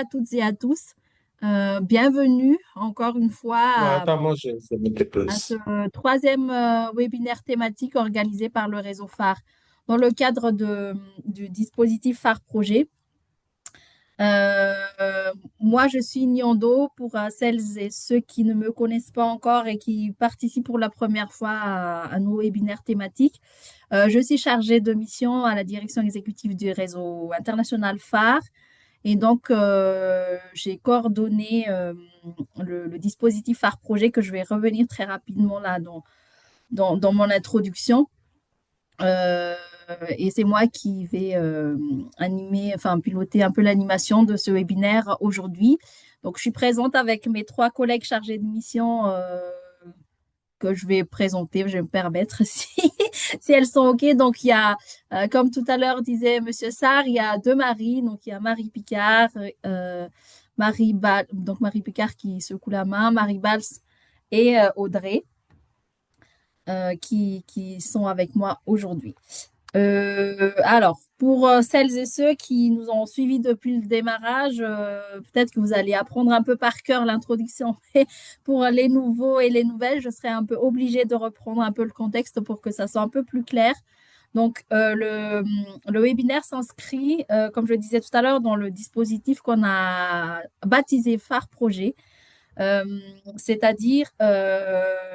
À toutes et à tous. Bienvenue encore une fois Non, attends, moi, je me à déplace. ce troisième webinaire thématique organisé par le réseau phare dans le cadre du dispositif phare projet. Moi, je suis Nyando pour celles et ceux qui ne me connaissent pas encore et qui participent pour la première fois à nos webinaires thématiques. Je suis chargée de mission à la direction exécutive du réseau international phare. Et donc, j'ai coordonné le dispositif phare projet que je vais revenir très rapidement là dans mon introduction. Euh, et c'est moi qui vais animer, enfin piloter un peu l'animation de ce webinaire aujourd'hui. Donc, je suis présente avec mes trois collègues chargés de mission que je vais présenter, je vais me permettre si elles sont OK. Donc, il y a, comme tout à l'heure disait Monsieur Sarr, il y a deux Marie. Donc, il y a Marie Picard, donc Marie Picard qui secoue la main, Marie Bals et Audrey qui sont avec moi aujourd'hui. Alors, pour celles et ceux qui nous ont suivis depuis le démarrage, peut-être que vous allez apprendre un peu par cœur l'introduction. Mais pour les nouveaux et les nouvelles, je serai un peu obligée de reprendre un peu le contexte pour que ça soit un peu plus clair. Donc, le webinaire s'inscrit, comme je le disais tout à l'heure, dans le dispositif qu'on a baptisé phare projet, euh, c'est-à-dire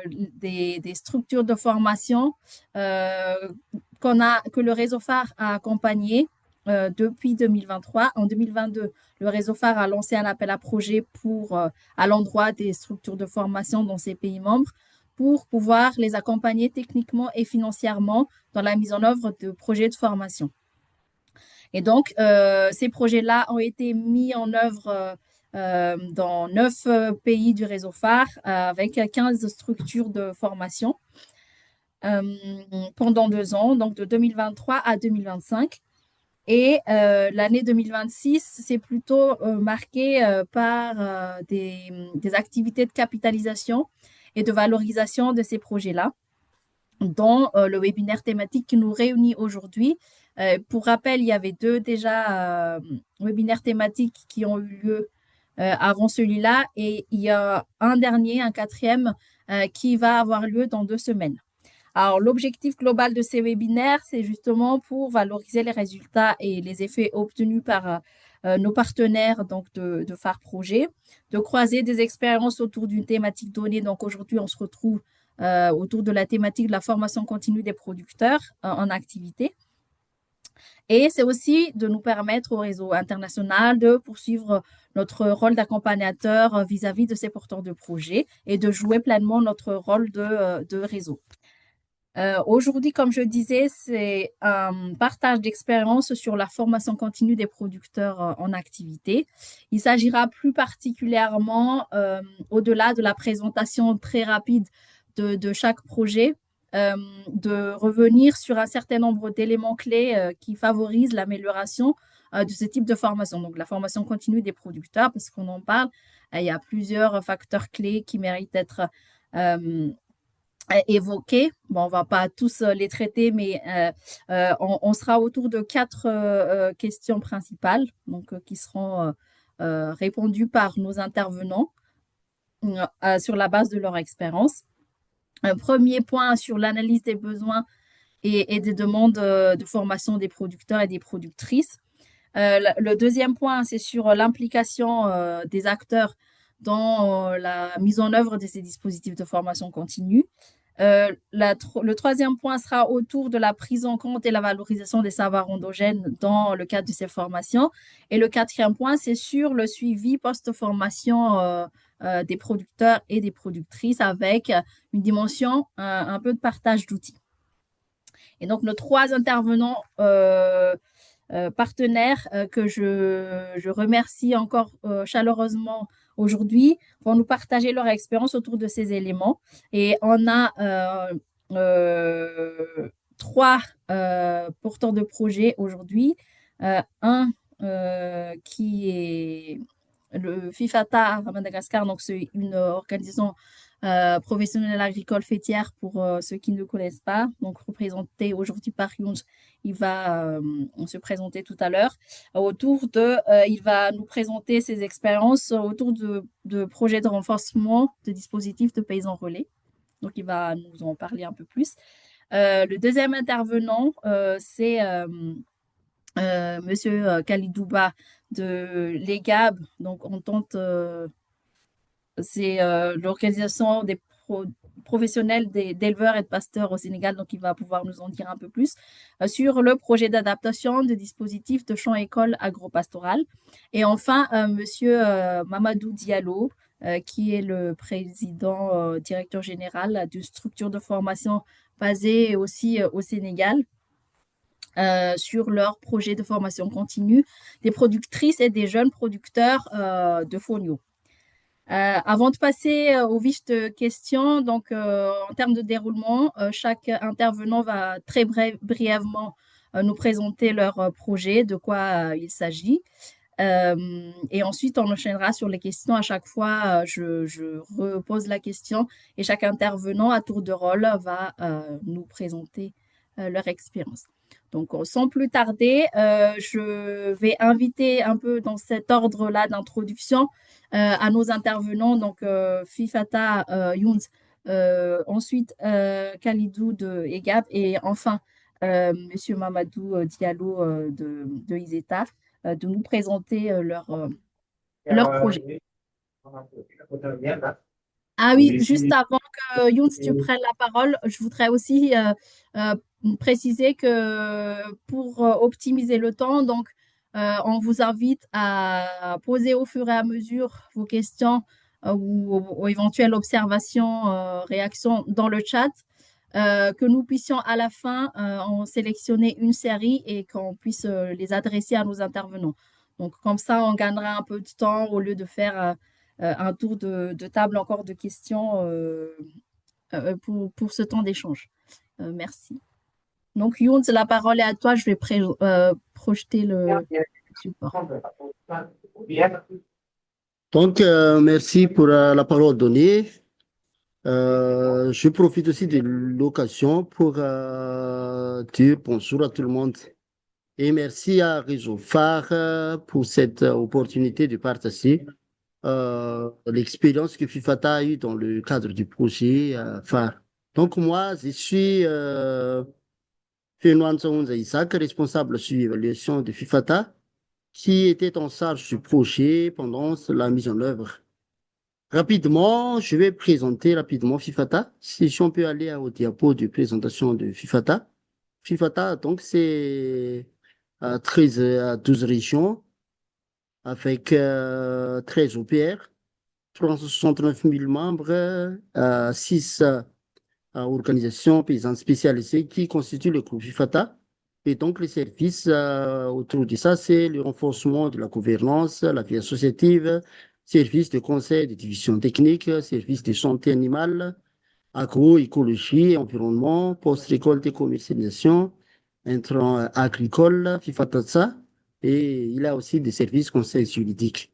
des structures de formation euh, que le réseau phare a accompagné depuis 2023. En 2022, le réseau phare a lancé un appel à projet à l'endroit des structures de formation dans ses pays membres pour pouvoir les accompagner techniquement et financièrement dans la mise en œuvre de projets de formation. Et donc, ces projets-là ont été mis en œuvre dans 9 pays du réseau phare avec 15 structures de formation euh, pendant 2 ans, donc de 2023 à 2025. Et l'année 2026, c'est plutôt marqué par des activités de capitalisation et de valorisation de ces projets-là, dont le webinaire thématique qui nous réunit aujourd'hui. Pour rappel, il y avait deux déjà webinaires thématiques qui ont eu lieu avant celui-là et il y a un dernier, un quatrième, qui va avoir lieu dans 2 semaines. Alors, l'objectif global de ces webinaires, c'est justement pour valoriser les résultats et les effets obtenus par nos partenaires donc de phare projet, de croiser des expériences autour d'une thématique donnée. Donc, aujourd'hui, on se retrouve autour de la thématique de la formation continue des producteurs en activité. Et c'est aussi de nous permettre au réseau international de poursuivre notre rôle d'accompagnateur vis-à-vis de ces porteurs de projets et de jouer pleinement notre rôle de réseau. Aujourd'hui, comme je disais, c'est un partage d'expérience sur la formation continue des producteurs en activité. Il s'agira plus particulièrement, au-delà de la présentation très rapide de chaque projet, euh, de revenir sur un certain nombre d'éléments clés qui favorisent l'amélioration de ce type de formation. Donc, la formation continue des producteurs, parce qu'on en parle, il y a plusieurs facteurs clés qui méritent d'être euh, évoqués. Bon, on va pas tous les traiter, mais on sera autour de 4 questions principales, donc qui seront répondues par nos intervenants sur la base de leur expérience. Un premier point sur l'analyse des besoins et des demandes de formation des producteurs et des productrices. Le deuxième point, c'est sur l'implication des acteurs dans la mise en œuvre de ces dispositifs de formation continue. Le troisième point sera autour de la prise en compte et la valorisation des savoirs endogènes dans le cadre de ces formations. Et le quatrième point, c'est sur le suivi post-formation des producteurs et des productrices avec une dimension un peu de partage d'outils. Et donc, nos trois intervenants partenaires que je remercie encore chaleureusement aujourd'hui vont nous partager leur expérience autour de ces éléments. Et on a trois porteurs de projets aujourd'hui. Un qui est le FIFATA à Madagascar, donc c'est une organisation professionnelle agricole fêtière pour ceux qui ne connaissent pas. Donc, représenté aujourd'hui par Younj, il va se présenter tout à l'heure. Il va nous présenter ses expériences autour de projets de renforcement de dispositifs de paysans relais. Donc, il va nous en parler un peu plus. Le deuxième intervenant, c'est Monsieur Khalidouba de l'EGAB, donc entente c'est l'organisation des professionnels d'éleveurs et de pasteurs au Sénégal, donc il va pouvoir nous en dire un peu plus sur le projet d'adaptation de dispositifs de champs-école agropastoral. Et enfin, Monsieur Mamadou Diallo, qui est le président directeur général d'une structure de formation basée aussi au Sénégal. Sur leur projet de formation continue des productrices et des jeunes producteurs de fonio. Avant de passer au vif de questions, donc en termes de déroulement, chaque intervenant va très brièvement nous présenter leur projet, de quoi il s'agit. Et ensuite, on enchaînera sur les questions. À chaque fois, je repose la question et chaque intervenant à tour de rôle va nous présenter leur expérience. Donc, sans plus tarder, je vais inviter un peu dans cet ordre-là d'introduction à nos intervenants, donc Fifata Younes, ensuite Khalidou de EGAP et enfin Monsieur Mamadou Diallo de ISETA de nous présenter leur projet. Ah oui, juste avant que Younes, tu prennes la parole, je voudrais aussi euh, préciser que pour optimiser le temps, donc on vous invite à poser au fur et à mesure vos questions ou éventuelles observations, réactions dans le chat, que nous puissions à la fin en sélectionner une série et qu'on puisse les adresser à nos intervenants. Donc comme ça, on gagnera un peu de temps au lieu de faire un tour de table encore de questions pour ce temps d'échange. Merci. Donc, Younes, la parole est à toi. Je vais projeter le support. Donc, merci pour la parole donnée. Je profite aussi de l'occasion pour dire bonjour à tout le monde. Et merci à Réseau Phare pour cette opportunité de partager l'expérience que FIFATA a eue dans le cadre du projet Phare. Donc, moi, je suis Fenoan Nzaounza Isaac, responsable sur l'évaluation de FIFATA, qui était en charge du projet pendant la mise en œuvre. Rapidement, je vais présenter rapidement FIFATA. Si on peut aller au diapo de présentation de FIFATA. FIFATA, donc, c'est 13 à 12 régions avec 13 OPR, 369 000 membres, 6 organisations paysannes spécialisées qui constituent le groupe FIFATA. Et donc, les services autour de ça, c'est le renforcement de la gouvernance, la vie associative, services de conseil, de division technique, services de santé animale, agroécologie, environnement, post-récolte et commercialisation, intrants agricoles, FIFATASA, et il a aussi des services conseils juridiques.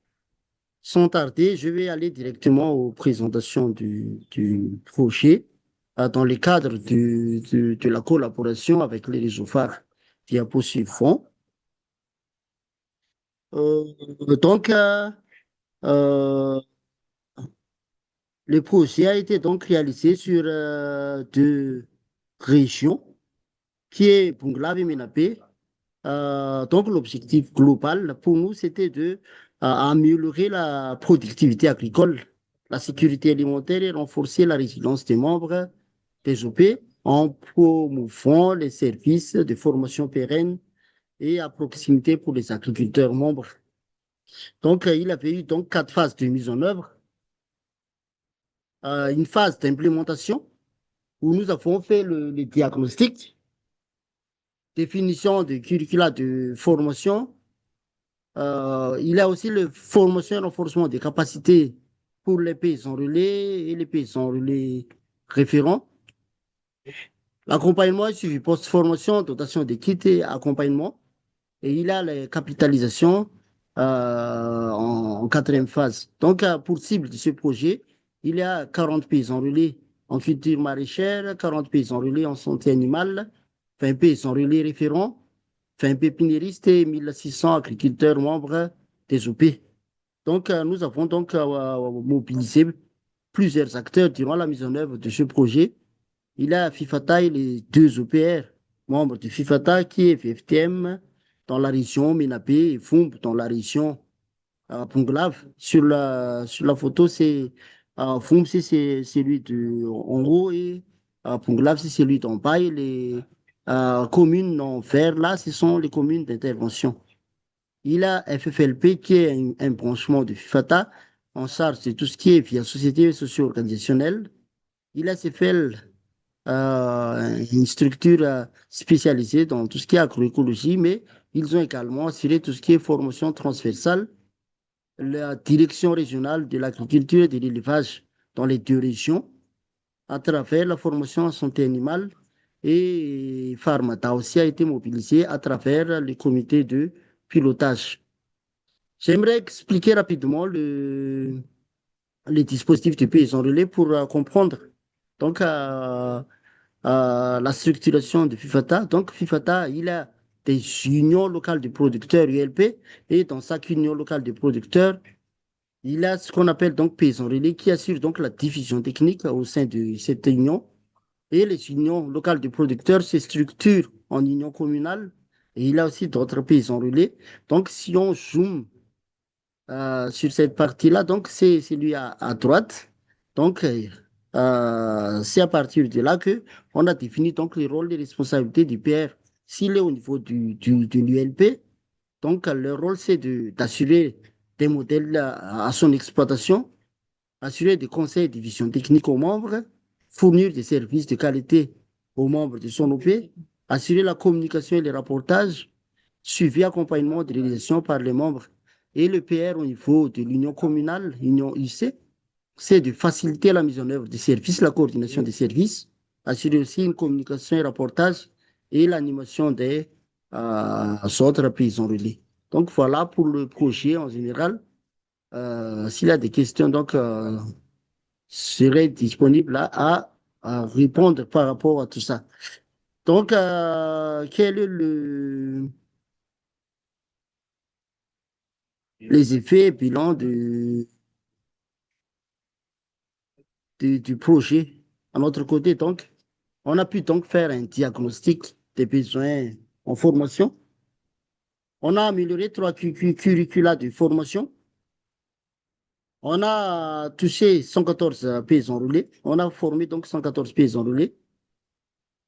Sans tarder, je vais aller directement aux présentations du projet dans le cadre de la collaboration avec les réseaux phares diapo suivant. Euh, donc, euh, le projet a été donc réalisé sur deux régions, qui est Bunglav et Menapé. Donc, l'objectif global pour nous, c'était de améliorer la productivité agricole, la sécurité alimentaire et renforcer la résilience des membres des OP en promouvant les services de formation pérenne et à proximité pour les agriculteurs membres. Donc, il avait eu donc 4 phases de mise en œuvre. Une phase d'implémentation où nous avons fait le diagnostic, définition de curricula de formation. Il y a aussi le formation et renforcement des capacités pour les paysans relais et les paysans relais référents. L'accompagnement est suivi post-formation, dotation des kits et accompagnement. Et il y a la capitalisation en quatrième phase. Donc, pour cible de ce projet, il y a 40 paysans relais en culture maraîchère, 40 paysans relais en santé animale, 20 paysans relais référents, 20 pépiniéristes et 1600 agriculteurs membres des OP. Donc, nous avons donc mobilisé plusieurs acteurs durant la mise en œuvre de ce projet. Il y a FIFATA et les deux OPR, membres de FIFATA, qui est FFTM dans la région Ménapé et FUMB dans la région Ponglav. Sur la photo, c'est FUMB, c'est celui de Ongo et Ponglav, c'est celui d'Ampaï. Les communes en vert, là, ce sont les communes d'intervention. Il a FFLP qui est un branchement de FIFATA en charge de tout ce qui est via société socio-organisationnelle. Il a CFL, une structure spécialisée dans tout ce qui est agroécologie, mais ils ont également assuré tout ce qui est formation transversale, la direction régionale de l'agriculture et de l'élevage dans les deux régions, à travers la formation en santé animale et Pharmata aussi a été mobilisé à travers les comités de pilotage. J'aimerais expliquer rapidement les dispositifs de paysan relais pour comprendre donc la structuration de FIFATA. Donc FIFATA, il a des unions locales de producteurs ULP et dans chaque union locale de producteurs, il a ce qu'on appelle donc paysan relais qui assure donc la division technique au sein de cette union. Et les unions locales de producteurs se structurent en union communale et il a aussi d'autres paysans relais. Donc si on zoome sur cette partie-là, donc c'est celui à droite. Donc, c'est à partir de là que on a défini donc les rôles et responsabilités du PR. S'il est au niveau de l'ULP, donc le rôle c'est d'assurer des modèles à son exploitation, assurer des conseils de vision technique aux membres, fournir des services de qualité aux membres de son OP, assurer la communication et les rapportages, suivi accompagnement de réalisation par les membres. Et le PR au niveau de l'union communale, l'union UC, c'est de faciliter la mise en œuvre des services, la coordination des services, assurer aussi une communication et rapportage et l'animation des autres paysans relais. Donc voilà pour le projet en général. S'il y a des questions, donc, je serai disponible là à répondre par rapport à tout ça. Donc, quel est les effets et bilan du projet à notre côté? Donc, on a pu donc faire un diagnostic des besoins en formation. On a amélioré trois curricula de formation. On a touché 114 pays enrôlés. On a formé donc 114 pays enrôlés,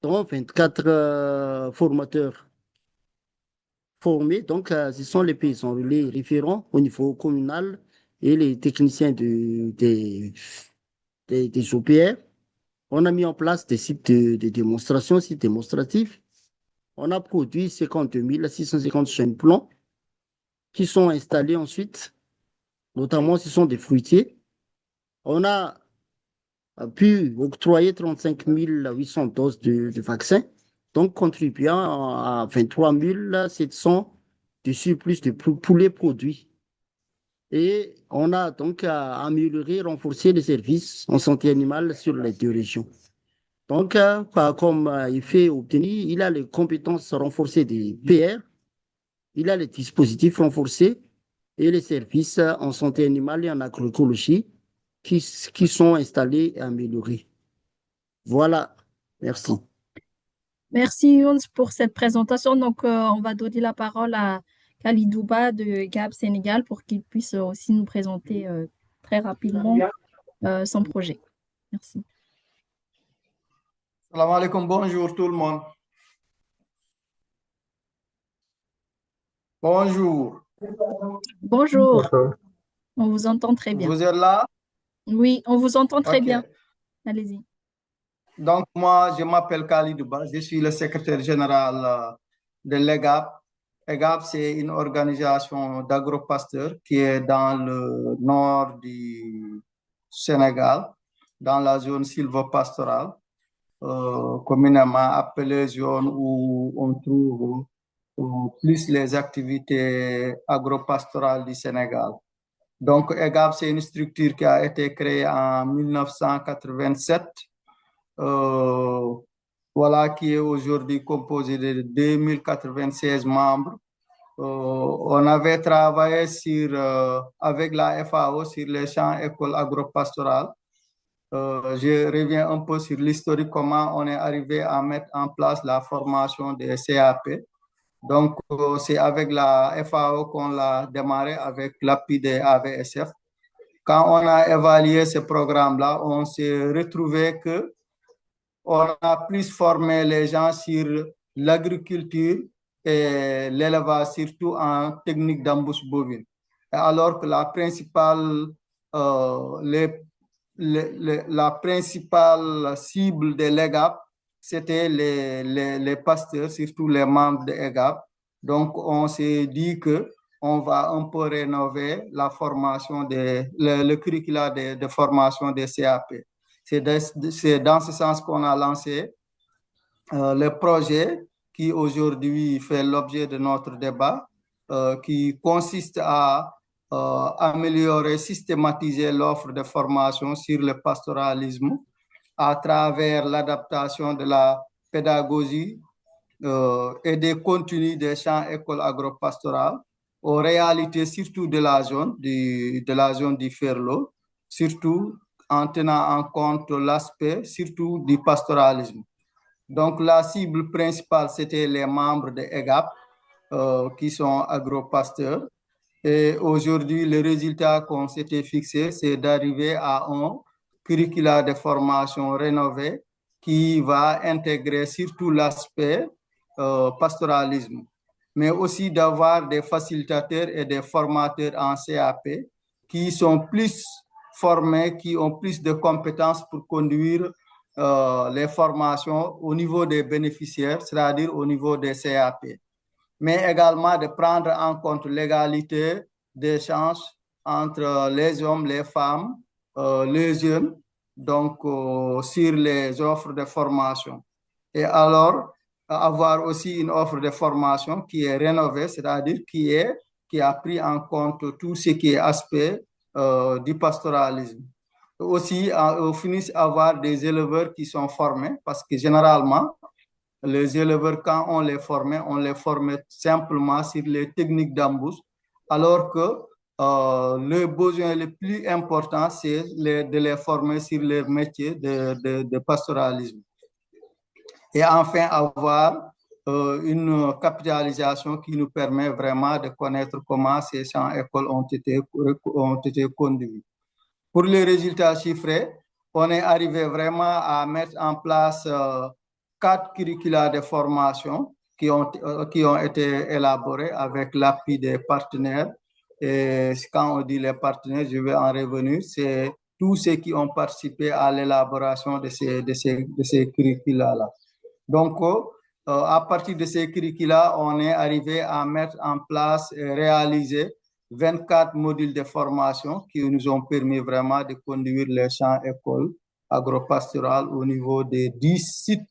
dont 24 formateurs formés. Donc, ce sont les pays enrôlés référents au niveau communal et les techniciens des OPR. On a mis en place des sites de démonstration, sites démonstratifs. On a produit 52 650 chaînes plans qui sont installés ensuite, notamment ce sont des fruitiers. On a pu octroyer 35 800 doses de vaccins, donc contribuant à 23 700 de surplus de poulets produits. Et on a donc amélioré, renforcé les services en santé animale sur les deux régions. Donc, comme effet obtenu, il a les compétences renforcées des PR, il a les dispositifs renforcés et les services en santé animale et en agroécologie qui sont installés et améliorés. Voilà, merci. Merci Younes pour cette présentation. Donc, on va donner la parole à Khalidouba de Gab Sénégal pour qu'il puisse aussi nous présenter très rapidement son projet. Merci. Salam alaikum, bonjour tout le monde. Bonjour. Bonjour, on vous entend très bien. Vous êtes là? Oui, on vous entend très Ok. bien. Allez-y. Donc, moi, je m'appelle Khalidouba, je suis le secrétaire général de l'EGAP. EGAP, c'est une organisation d'agropasteurs qui est dans le nord du Sénégal, dans la zone sylvopastorale, communément appelée zone où on trouve plus les activités agropastorales du Sénégal. Donc, EGAP, c'est une structure qui a été créée en 1987, voilà, qui est aujourd'hui composée de 2096 membres. On avait travaillé avec la FAO sur les champs écoles agropastorales. Je reviens un peu sur l'historique, comment on est arrivé à mettre en place la formation des CAP. Donc, c'est avec la FAO qu'on l'a démarré avec l'appui des AVSF. Quand on a évalué ce programme-là, on s'est retrouvé que on a plus formé les gens sur l'agriculture et l'élevage, surtout en technique d'embouche bovine. Alors que la principale, la principale cible de l'EGAP, c'était les pasteurs, surtout les membres de l'EGAP. Donc, on s'est dit que on va un peu rénover la formation, le curricula de formation des CAP. C'est dans ce sens qu'on a lancé le projet qui aujourd'hui fait l'objet de notre débat, qui consiste à améliorer, systématiser l'offre de formation sur le pastoralisme à travers l'adaptation de la pédagogie et des contenus des champs écoles agropastorales aux réalités surtout de la zone du Ferlo, surtout en tenant en compte l'aspect surtout du pastoralisme. Donc, la cible principale, c'était les membres de EGAP, qui sont agropasteurs. Et aujourd'hui, le résultat qu'on s'était fixé, c'est d'arriver à un curricula de formation rénové qui va intégrer surtout l'aspect pastoralisme, mais aussi d'avoir des facilitateurs et des formateurs en CAP qui sont plus formés, qui ont plus de compétences pour conduire les formations au niveau des bénéficiaires, c'est-à-dire au niveau des CAP, mais également de prendre en compte l'égalité des chances entre les hommes, les femmes, les jeunes, donc sur les offres de formation. Et alors, avoir aussi une offre de formation qui est rénovée, c'est-à-dire qui a pris en compte tout ce qui est aspect du pastoralisme. Aussi, on finit avoir des éleveurs qui sont formés parce que généralement, les éleveurs, quand on les formait simplement sur les techniques d'embouche, alors que le besoin le plus important, c'est de les former sur les métiers de pastoralisme. Et enfin, avoir une capitalisation qui nous permet vraiment de connaître comment ces champs écoles ont été conduits. Pour les résultats chiffrés, on est arrivé vraiment à mettre en place 4 curricula de formation qui ont été élaborés avec l'appui des partenaires. Et quand on dit les partenaires, je vais en revenir, c'est tous ceux qui ont participé à l'élaboration de ces curricula-là. Donc, à partir de ces curricula, on est arrivé à mettre en place et réaliser 24 modules de formation qui nous ont permis vraiment de conduire les champs écoles agropastorales au niveau des 10 sites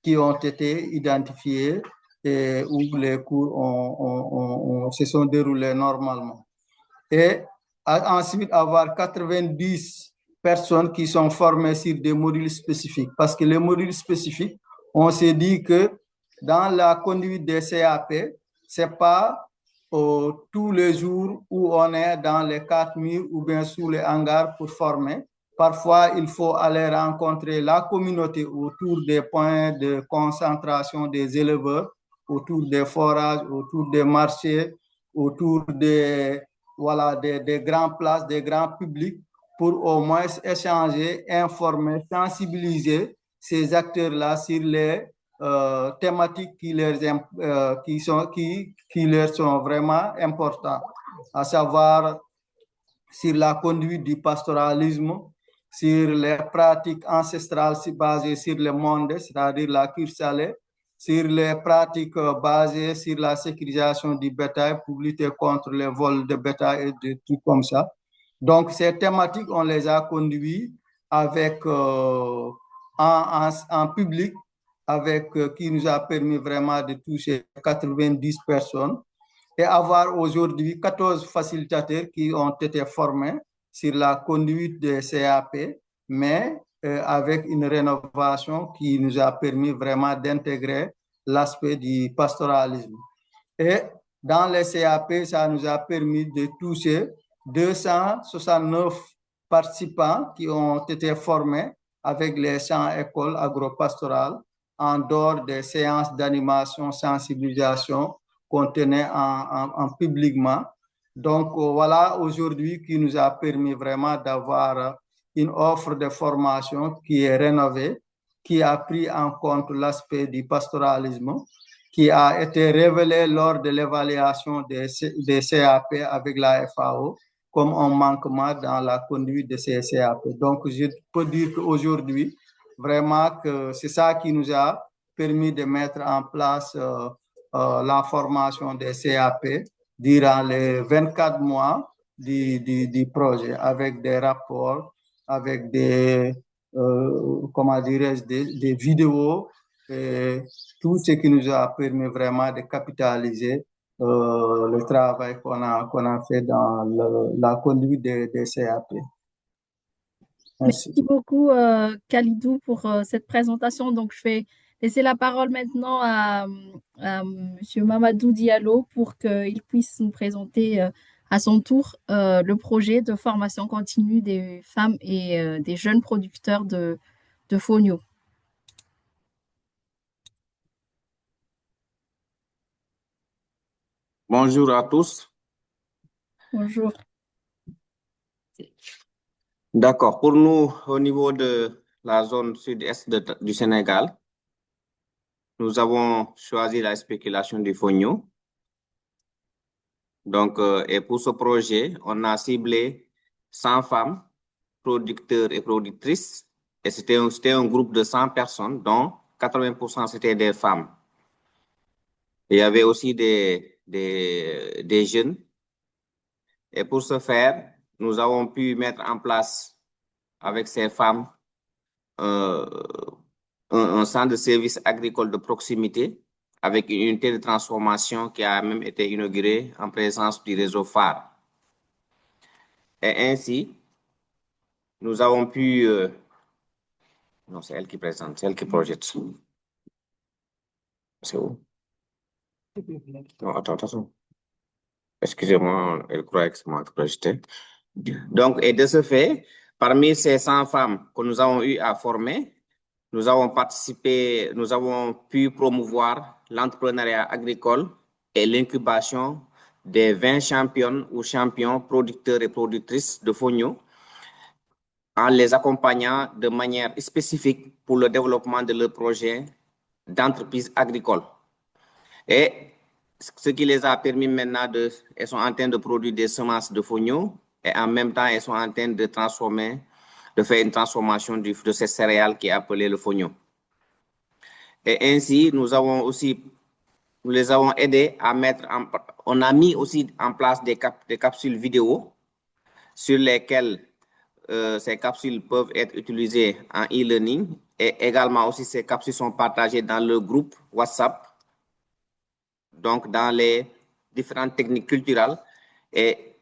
qui ont été identifiés et où les cours se sont déroulés normalement. Et ensuite, avoir 90 personnes qui sont formées sur des modules spécifiques. Parce que les modules spécifiques, on s'est dit que dans la conduite des CAP, ce n'est pas tous les jours où on est dans les 4 murs ou bien sous les hangars pour former. Parfois, il faut aller rencontrer la communauté autour des points de concentration des éleveurs, autour des forages, autour des marchés, autour des grandes places, des grands publics, pour au moins échanger, informer, sensibiliser ces acteurs-là sur les thématiques qui leur sont vraiment importantes, à savoir sur la conduite du pastoralisme, sur les pratiques ancestrales basées sur le monde, c'est-à-dire la cure salée, sur les pratiques basées sur la sécurisation du bétail pour lutter contre les vols de bétail et des trucs comme ça. Donc, ces thématiques, on les a conduites avec, en public, avec qui nous a permis vraiment de toucher 90 personnes. et avoir aujourd'hui 14 facilitateurs qui ont été formés sur la conduite des CAP, mais avec une rénovation qui nous a permis vraiment d'intégrer l'aspect du pastoralisme. Et dans les CAP, ça nous a permis de toucher 269 participants qui ont été formés avec les 100 écoles agropastorales en dehors des séances d'animation, sensibilisation qu'on tenait publiquement. Donc voilà aujourd'hui qui nous a permis vraiment d'avoir une offre de formation qui est rénovée, qui a pris en compte l'aspect du pastoralisme, qui a été révélé lors de l'évaluation des CAP avec la FAO comme un manquement dans la conduite de ces CAP. Donc, je peux dire qu'aujourd'hui, vraiment que c'est ça qui nous a permis de mettre en place la formation des CAP durant les 24 mois du projet, avec des rapports, avec des, comment dirais-je, des vidéos, et tout ce qui nous a permis vraiment de capitaliser le travail qu'on a fait dans la conduite des CAP. Merci beaucoup, Khalidou, pour cette présentation. Donc, je vais laisser la parole maintenant à Monsieur Mamadou Diallo pour qu'il puisse nous présenter à son tour le projet de formation continue des femmes et des jeunes producteurs de Fonio. Bonjour à tous. Bonjour. D'accord. Pour nous, au niveau de la zone sud-est du Sénégal, nous avons choisi la spéculation du fonio. Donc, et pour ce projet, on a ciblé 100 femmes, producteurs et productrices. Et c'était un groupe de 100 personnes, dont 80% c'était des femmes. Il y avait aussi des jeunes. Et pour ce faire, nous avons pu mettre en place avec ces femmes un centre de services agricoles de proximité avec une unité de transformation qui a même été inaugurée en présence du réseau phare. Et ainsi, nous avons pu... non, c'est elle qui présente, c'est elle qui projette. C'est où? Non, attends. Excusez-moi, elle croyait que c'est moi qui projetais. Donc, et de ce fait, parmi ces 100 femmes que nous avons eu à former, nous avons pu promouvoir l'entrepreneuriat agricole et l'incubation des 20 championnes ou champions producteurs et productrices de fonio en les accompagnant de manière spécifique pour le développement de leurs projets d'entreprise agricole. Et ce qui les a permis maintenant elles sont en train de produire des semences de fonio et en même temps, elles sont en train de faire une transformation de ces céréales qui est appelée le fonio. Et ainsi, nous les avons aidés à on a mis aussi en place des capsules vidéo sur lesquelles ces capsules peuvent être utilisées en e-learning et également aussi ces capsules sont partagées dans le groupe WhatsApp, donc dans les différentes techniques culturelles et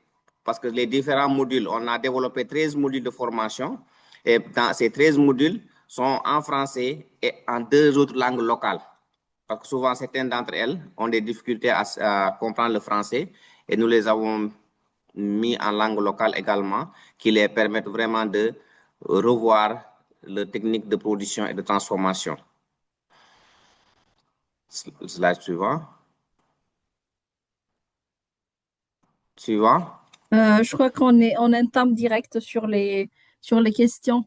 parce que les différents modules, on a développé 13 modules de formation et dans ces 13 modules sont en français et en 2 autres langues locales. Parce que souvent, certaines d'entre elles ont des difficultés à comprendre le français et nous les avons mis en langue locale également, qui les permettent vraiment de revoir les techniques de production et de transformation. Slide suivant. Suivant. Je crois qu'on entame direct sur les questions.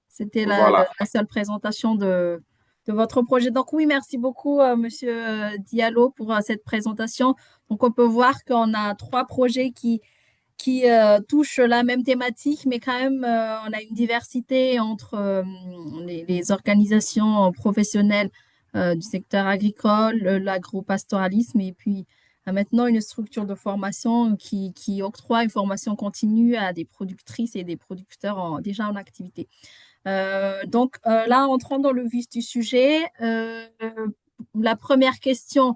C'était Voilà. la seule présentation de votre projet. Donc oui, merci beaucoup, Monsieur Diallo, pour cette présentation. Donc on peut voir qu'on a 3 projets qui touchent la même thématique, mais quand même, on a une diversité entre les organisations professionnelles du secteur agricole, l'agropastoralisme, et puis maintenant une structure de formation qui octroie une formation continue à des productrices et des producteurs déjà en activité. Donc là, entrons dans le vif du sujet. La première question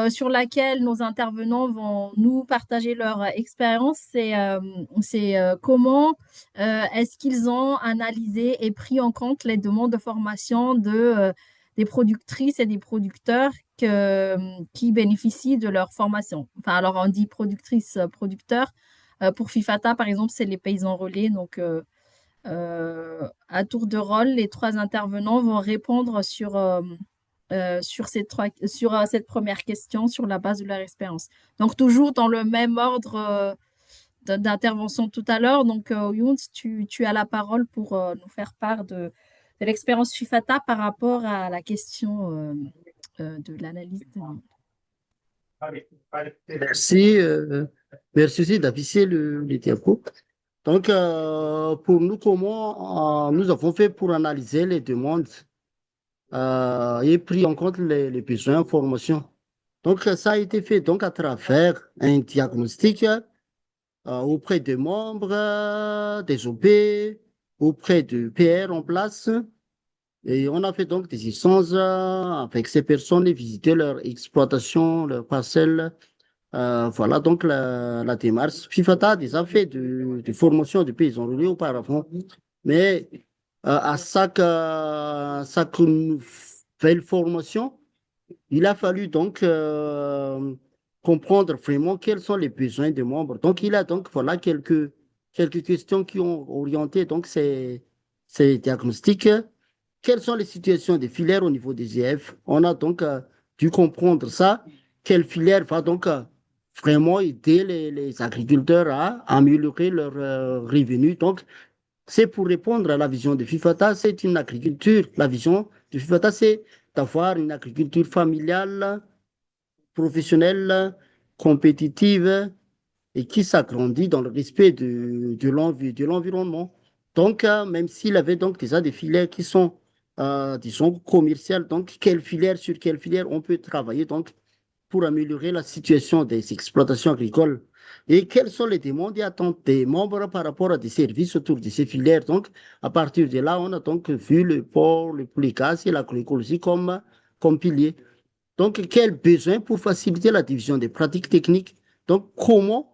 sur laquelle nos intervenants vont nous partager leur expérience, c'est comment est-ce qu'ils ont analysé et pris en compte les demandes de formation des productrices et des producteurs qui bénéficient de leur formation. Enfin, alors on dit productrices, producteurs. Pour FIFATA, par exemple, c'est les paysans relais. Donc, à tour de rôle, les trois intervenants vont répondre sur cette première question sur la base de leur expérience. Donc, toujours dans le même ordre d'intervention tout à l'heure. Donc, Younes, tu as la parole pour nous faire part de l'expérience FIFATA par rapport à la question de l'analyse. Merci, merci aussi d'afficher le diapo. Donc, pour nous, comment nous avons fait pour analyser les demandes et pris en compte les besoins en formation. Donc, ça a été fait donc à travers un diagnostic auprès des membres des OP, auprès de PR en place. Et on a fait donc des échanges avec ces personnes et visité leur exploitation, leur parcelle. Voilà donc la démarche. FIFATA a déjà fait de formation de paysans ruraux auparavant, mais à chaque nouvelle formation, il a fallu donc comprendre vraiment quels sont les besoins des membres. Donc, il a donc voilà quelques questions qui ont orienté donc ces diagnostics. Quelles sont les situations des filières au niveau des EF? On a donc dû comprendre ça. Quelle filière va donc vraiment aider les agriculteurs à améliorer leurs revenus? Donc, c'est pour répondre à la vision de FIFATA, c'est une agriculture. La vision de FIFATA, c'est d'avoir une agriculture familiale, professionnelle, compétitive et qui s'agrandit dans le respect de l'environnement. Donc, même s'il avait donc déjà des filières qui sont, disons, commerciales, donc sur quelle filière on peut travailler donc pour améliorer la situation des exploitations agricoles et quelles sont les demandes et attentes des membres par rapport à des services autour de ces filières. Donc, à partir de là, on a donc vu le port, le polycasse et l'agroécologie comme piliers. Donc, quel besoin pour faciliter la division des pratiques techniques? Donc, comment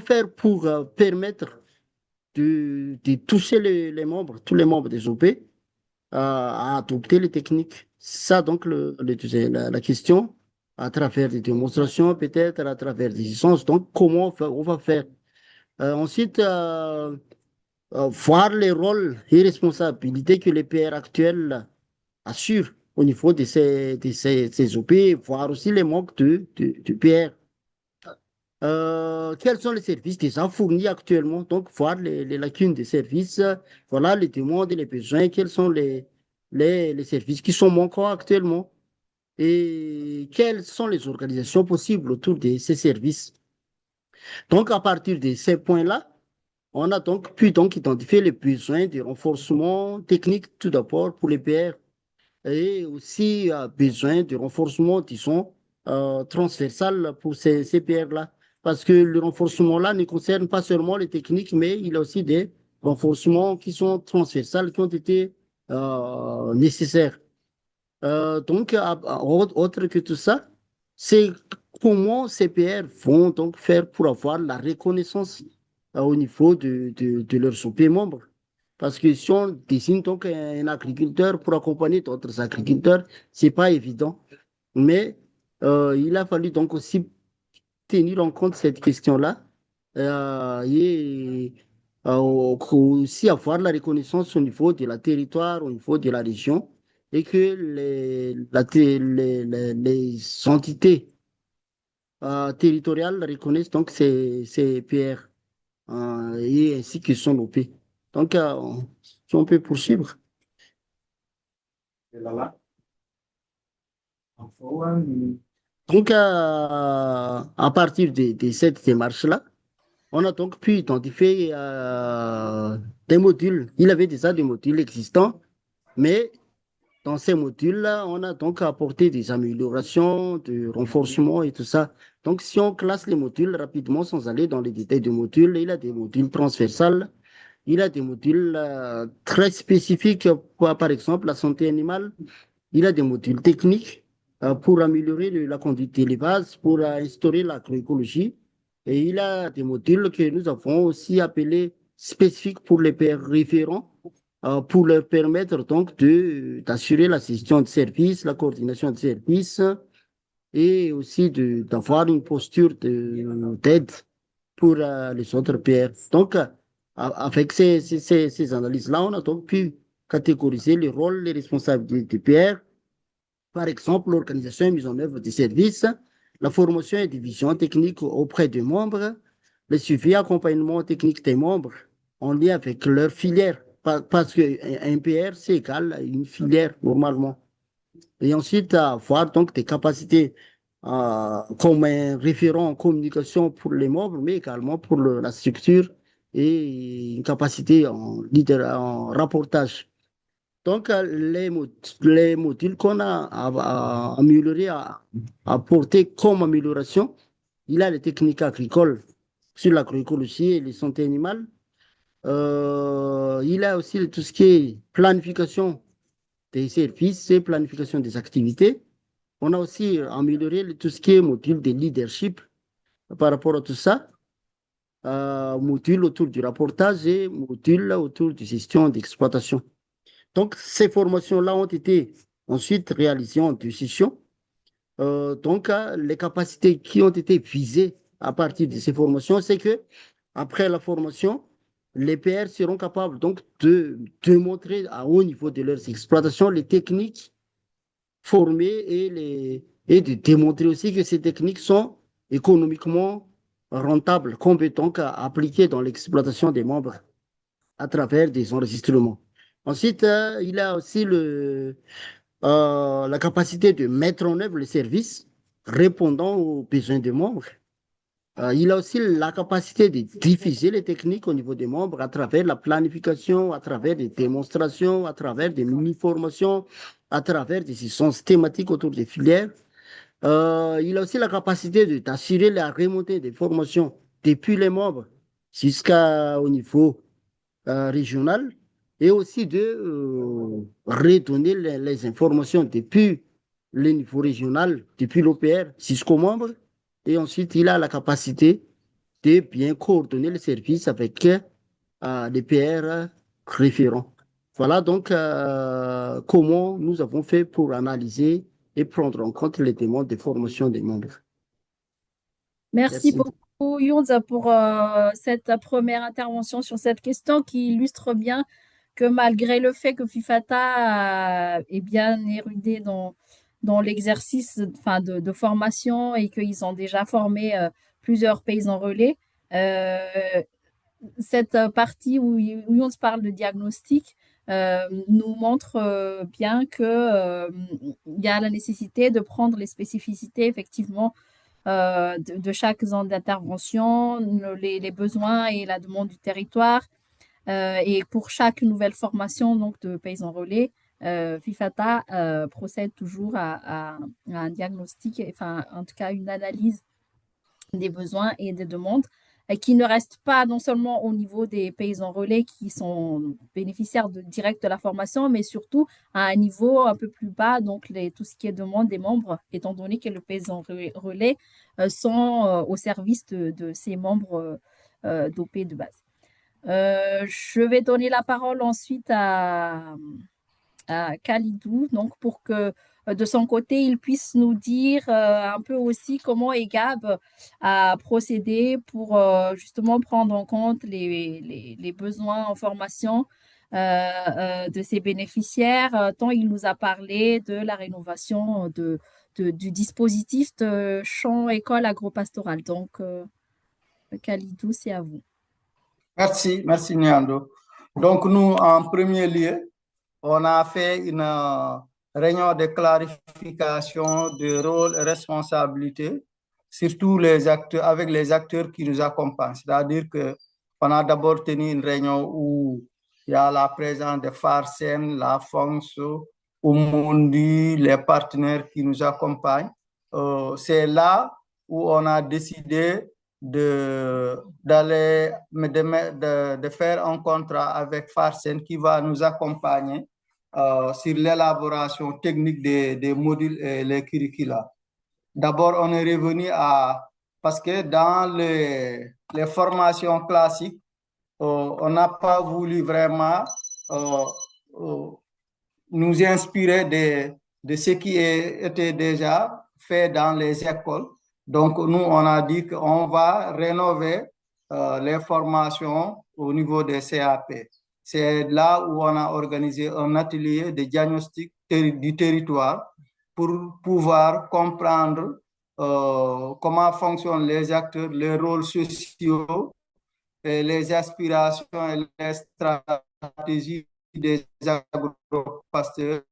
faire pour permettre de toucher les membres, tous les membres des OP, à adopter les techniques? Ça, donc, la question, à travers des démonstrations, peut-être, à travers des échanges. Donc, comment on va faire? Ensuite, voir les rôles et responsabilités que les PR actuels assurent au niveau ces OP, voir aussi les manques de PR. Quels sont les services déjà fournis actuellement? Donc, voir les lacunes des services, voilà les demandes et les besoins, quels sont les services qui sont manquants actuellement et quelles sont les organisations possibles autour de ces services. Donc, à partir de ces points-là, on a donc pu donc identifier les besoins de renforcement technique tout d'abord pour les PR et aussi besoin de renforcement, disons, transversal pour ces PR-là. Parce que le renforcement-là ne concerne pas seulement les techniques, mais il y a aussi des renforcements qui sont transversales, qui ont été nécessaires. Donc, autre que tout ça, c'est comment ces PR vont donc faire pour avoir la reconnaissance au niveau de leurs OP membres. Parce que si on désigne donc un agriculteur pour accompagner d'autres agriculteurs, c'est pas évident. Mais il a fallu donc aussi tenir en compte cette question-là et aussi avoir la reconnaissance au niveau de la territoire, au niveau de la région, et que les entités territoriales reconnaissent donc ces PR et ainsi que son OP. Donc, si on peut poursuivre. Donc, à partir de cette démarche-là, on a donc pu identifier des modules. Il y avait déjà des modules existants, mais dans ces modules-là, on a donc apporté des améliorations, de renforcement et tout ça. Donc, si on classe les modules rapidement sans aller dans les détails des modules, il y a des modules transversales, il y a des modules très spécifiques, par exemple la santé animale, il y a des modules techniques, pour améliorer la conduite d'élevage, pour instaurer l'agroécologie. Et il y a des modules que nous avons aussi appelés spécifiques pour les pairs référents, pour leur permettre donc d'assurer la gestion de services, la coordination de services et aussi d'avoir une posture d'aide pour les autres pairs. Donc, avec ces analyses-là, on a donc pu catégoriser les rôles, les responsabilités des pairs. Par exemple, l'organisation et mise en œuvre des services, la formation et division technique auprès des membres, le suivi et accompagnement technique des membres en lien avec leur filière, parce qu'un PR, c'est égal à une filière normalement. Et ensuite, avoir donc des capacités comme un référent en communication pour les membres, mais également pour la structure et une capacité en rapportage. Donc, les modules qu'on a améliorés, apportés comme amélioration, il y a les techniques agricoles sur l'agroécologie et les santé animale. Il y a aussi tout ce qui est planification des services et planification des activités. On a aussi amélioré tout ce qui est module de leadership par rapport à tout ça, module autour du rapportage et module autour de gestion d'exploitation. Donc, ces formations-là ont été ensuite réalisées en 2 sessions. Donc, les capacités qui ont été visées à partir de ces formations, c'est que après la formation, les PR seront capables donc de démontrer à haut niveau de leurs exploitations les techniques formées et de démontrer aussi que ces techniques sont économiquement rentables, compétentes à appliquer dans l'exploitation des membres à travers des enregistrements. Ensuite, il y a aussi la capacité de mettre en œuvre les services répondant aux besoins des membres. Il a aussi la capacité de diffuser les techniques au niveau des membres à travers la planification, à travers des démonstrations, à travers des mini-formations, à travers des sessions thématiques autour des filières. Il a aussi la capacité d'assurer la remontée des formations depuis les membres jusqu'au niveau régional et aussi de redonner les informations depuis le niveau régional, depuis l'OPR jusqu'aux membres. Et ensuite, il a la capacité de bien coordonner les services avec les PR référents. Voilà donc comment nous avons fait pour analyser et prendre en compte les demandes de formation des membres. Merci Merci. beaucoup, Younza, pour cette première intervention sur cette question qui illustre bien que malgré le fait que FIFATA est bien érudé dans l'exercice de formation et qu'ils ont déjà formé plusieurs paysans relais, cette partie où on se parle de diagnostic nous montre bien que il y a la nécessité de prendre les spécificités effectivement de chaque zone d'intervention, les besoins et la demande du territoire. Et pour chaque nouvelle formation donc, de paysans relais, FIFATA procède toujours à un diagnostic, enfin en tout cas une analyse des besoins et des demandes qui ne restent pas non seulement au niveau des paysans relais qui sont bénéficiaires direct de la formation, mais surtout à un niveau un peu plus bas, donc tout ce qui est demande des membres, étant donné que les paysans relais sont au service de ces membres d'OP de base. Je vais donner la parole ensuite à Khalidou, donc pour que de son côté, il puisse nous dire un peu aussi comment EGAB a procédé pour justement prendre en compte les besoins en formation de ses bénéficiaires, tant il nous a parlé de la rénovation du dispositif de champ école agropastorale. Donc, Khalidou, c'est à vous. Merci Niando. Donc nous, en premier lieu, on a fait une réunion de clarification de rôle et responsabilité, surtout avec les acteurs qui nous accompagnent. C'est-à-dire qu'on a d'abord tenu une réunion où il y a la présence de Farsen, la FONSO, Umundi, les partenaires qui nous accompagnent. C'est là où on a décidé de faire un contrat avec Farsen qui va nous accompagner sur l'élaboration technique des modules et les curricula. D'abord, on est revenu parce que dans les formations classiques, on n'a pas voulu vraiment nous inspirer de ce qui était déjà fait dans les écoles. Donc, nous, on a dit qu'on va rénover les formations au niveau des CAP. C'est là où on a organisé un atelier de diagnostic du territoire pour pouvoir comprendre comment fonctionnent les acteurs, les rôles sociaux, et les aspirations et les stratégies des agropasteurs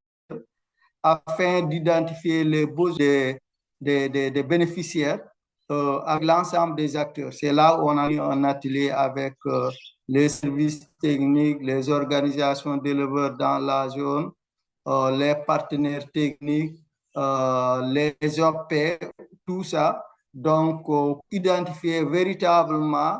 afin d'identifier les besoins des bénéficiaires avec l'ensemble des acteurs. C'est là où on a eu un atelier avec les services techniques, les organisations d'éleveurs dans la zone, les partenaires techniques, les OP, tout ça. Donc, identifier véritablement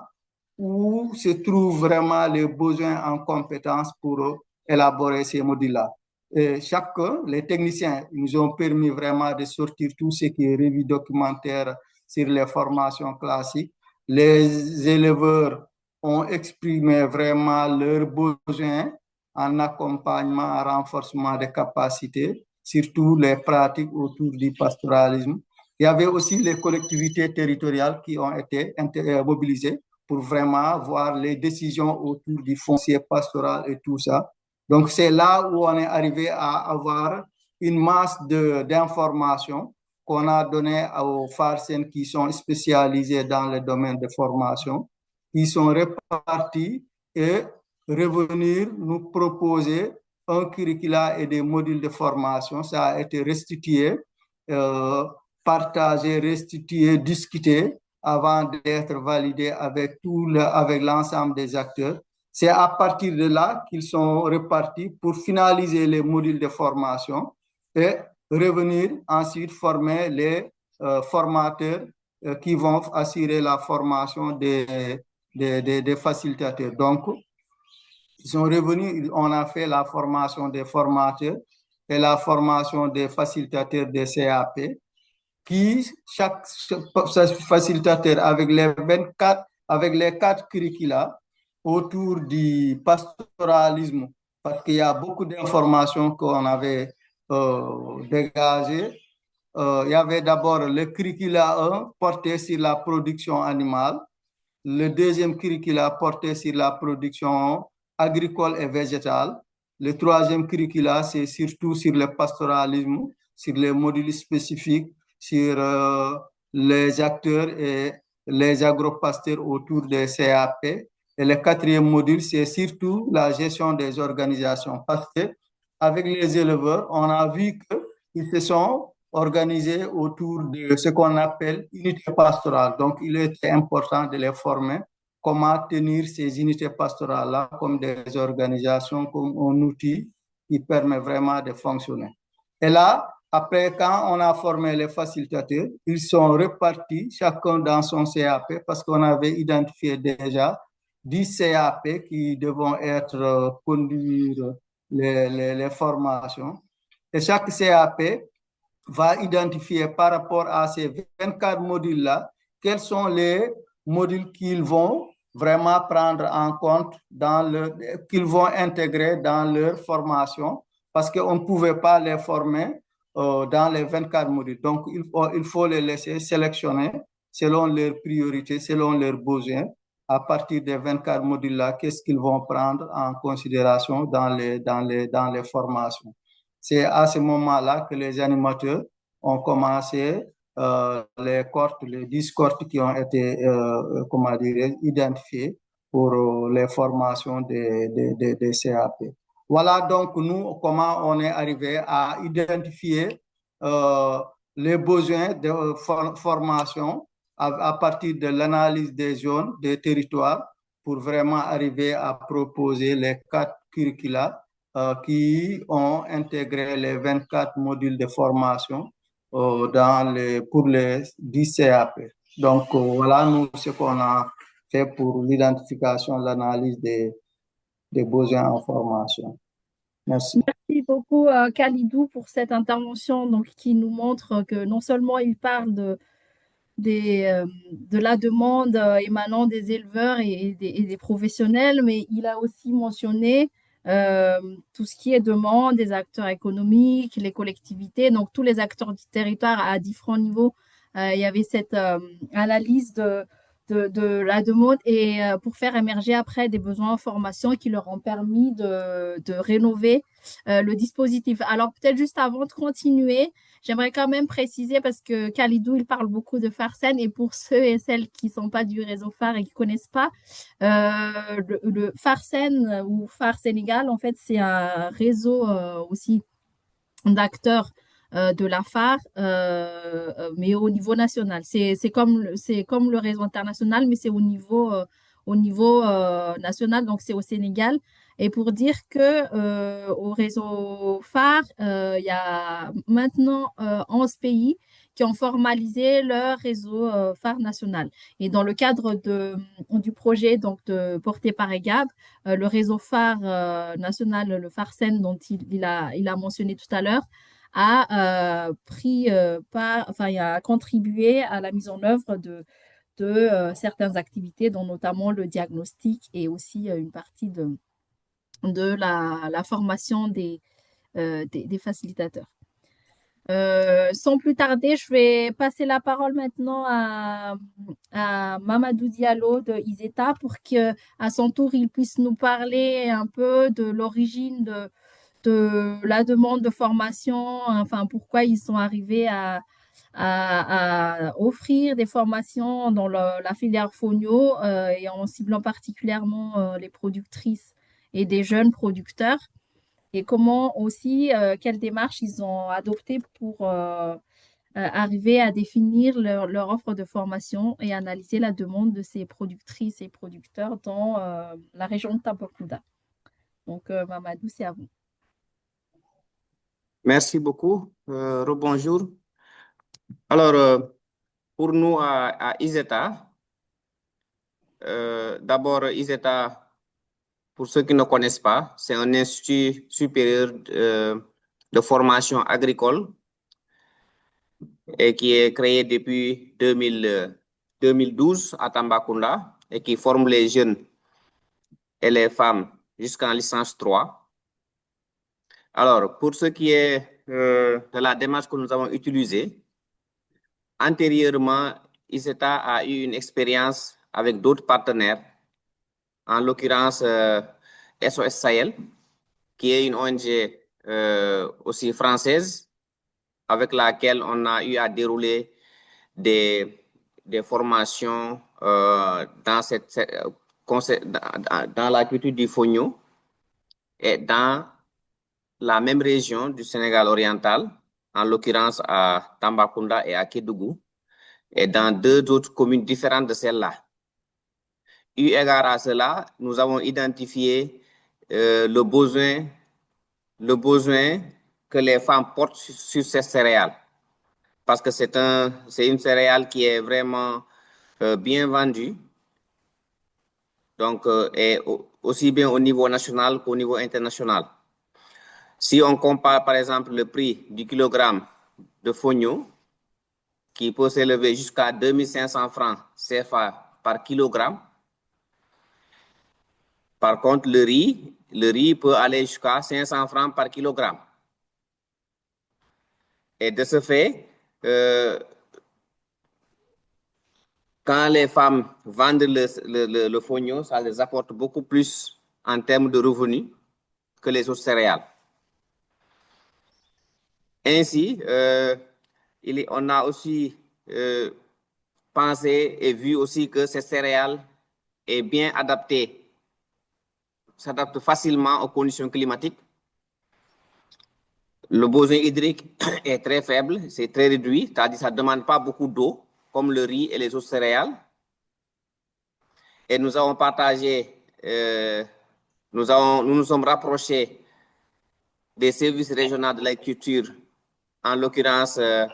où se trouvent vraiment les besoins en compétences pour élaborer ces modules-là. Les techniciens nous ont permis vraiment de sortir tout ce qui est revue documentaire sur les formations classiques. Les éleveurs ont exprimé vraiment leurs besoins en accompagnement, en renforcement des capacités, surtout les pratiques autour du pastoralisme. Il y avait aussi les collectivités territoriales qui ont été mobilisées pour vraiment voir les décisions autour du foncier pastoral et tout ça. Donc, c'est là où on est arrivé à avoir une masse d'informations qu'on a données aux FARCEN qui sont spécialisés dans le domaine de formation, qui sont répartis et revenir nous proposer un curricula et des modules de formation. Ça a été restitué, partagé, restitué, discuté avant d'être validé avec l'ensemble des acteurs. C'est à partir de là qu'ils sont repartis pour finaliser les modules de formation et revenir ensuite former les formateurs qui vont assurer la formation des facilitateurs. Donc, ils sont revenus, on a fait la formation des formateurs et la formation des facilitateurs des CAP, chaque facilitateur avec les 4 curricula autour du pastoralisme, parce qu'il y a beaucoup d'informations qu'on avait dégagées. Il y avait d'abord le curricula 1 porté sur la production animale, le deuxième curricula porté sur la production agricole et végétale, le troisième curricula, c'est surtout sur le pastoralisme, sur les modules spécifiques, sur les acteurs et les agropasteurs autour des CAP. Et le quatrième module, c'est surtout la gestion des organisations. Parce qu'avec les éleveurs, on a vu qu'ils se sont organisés autour de ce qu'on appelle unité pastorale. Donc, il était important de les former. Comment tenir ces unités pastorales-là comme des organisations, comme un outil qui permet vraiment de fonctionner. Et là, après, quand on a formé les facilitateurs, ils sont repartis, chacun dans son CAP, parce qu'on avait identifié déjà 10 CAP qui devront être conduire les formations. Et chaque CAP va identifier par rapport à ces 24 modules-là, quels sont les modules qu'ils vont vraiment prendre en compte, qu'ils vont intégrer dans leur formation, parce qu'on ne pouvait pas les former dans les 24 modules. Donc, il faut les laisser sélectionner selon leurs priorités, selon leurs besoins. À partir des 24 modules-là, qu'est-ce qu'ils vont prendre en considération dans les formations. C'est à ce moment-là que les animateurs ont commencé les 10 cohortes qui ont été identifiées pour les formations des CAP. Voilà donc nous, comment on est arrivé à identifier les besoins de formation à partir de l'analyse des zones, des territoires, pour vraiment arriver à proposer les 4 curricula qui ont intégré les 24 modules de formation pour les 10 CAP. Donc, voilà nous ce qu'on a fait pour l'identification, l'analyse des besoins en formation. Merci. Merci beaucoup, Khalidou, pour cette intervention donc, qui nous montre que non seulement il parle de la demande émanant des éleveurs et des professionnels, mais il a aussi mentionné euh, tout ce qui est demande des acteurs économiques, les collectivités, donc tous les acteurs du territoire à différents niveaux. Il y avait cette analyse de la demande et pour faire émerger après des besoins en formation qui leur ont permis de rénover le dispositif. Alors peut-être juste avant de continuer, j'aimerais quand même préciser parce que Khalidou, il parle beaucoup de Farsen et pour ceux et celles qui ne sont pas du réseau phare et qui ne connaissent pas, le Farsen ou Phare Sénégal, en fait, c'est un réseau aussi d'acteurs de la phare, mais au niveau national. C'est comme le réseau international, mais c'est au niveau national, donc c'est au Sénégal. Et pour dire que au réseau phare, il y a maintenant 11 pays qui ont formalisé leur réseau phare national. Et dans le cadre du projet porté par EGAB, le réseau phare national, le Farsen dont il a mentionné tout à l'heure, a il a contribué à la mise en œuvre de certaines activités, dont notamment le diagnostic et aussi une partie de la formation des facilitateurs. Sans plus tarder, je vais passer la parole maintenant à Mamadou Diallo de ISETA pour qu'à son tour, il puisse nous parler un peu de l'origine de la demande de formation, enfin pourquoi ils sont arrivés à offrir des formations dans la filière Fonio et en ciblant particulièrement les productrices et des jeunes producteurs et comment aussi, quelles démarches ils ont adoptées pour arriver à définir leur offre de formation et analyser la demande de ces productrices et producteurs dans la région de Tambacounda. Donc, Mamadou, c'est à vous. Merci beaucoup. Rebonjour. Alors, pour nous à ISETA, d'abord, ISETA, pour ceux qui ne connaissent pas, c'est un institut supérieur de formation agricole et qui est créé depuis 2012 à Tambacounda et qui forme les jeunes et les femmes jusqu'en licence 3. Alors, pour ce qui est de la démarche que nous avons utilisée, antérieurement, ISETA a eu une expérience avec d'autres partenaires, en l'occurrence SOS Sahel, qui est une ONG aussi française, avec laquelle on a eu à dérouler des formations dans la culture du Fogno et dans la même région du Sénégal oriental, en l'occurrence à Tambacounda et à Kédougou, et dans deux autres communes différentes de celle-là. Eu égard à cela, nous avons identifié le besoin que les femmes portent sur ces céréales, parce que c'est une céréale qui est vraiment bien vendue, donc et aussi bien au niveau national qu'au niveau international. Si on compare par exemple le prix du kilogramme de Fogno, qui peut s'élever jusqu'à 2500 francs CFA par kilogramme, par contre le riz peut aller jusqu'à 500 francs par kilogramme. Et de ce fait, quand les femmes vendent le Fogno, ça les apporte beaucoup plus en termes de revenus que les autres céréales. Ainsi, on a aussi pensé et vu aussi que ces céréales est bien adaptée, s'adapte facilement aux conditions climatiques. Le besoin hydrique est très faible, c'est très réduit, c'est-à-dire que ça ne demande pas beaucoup d'eau, comme le riz et les autres céréales. Et nous avons partagé, nous nous sommes rapprochés des services régionaux de l'agriculture, en l'occurrence le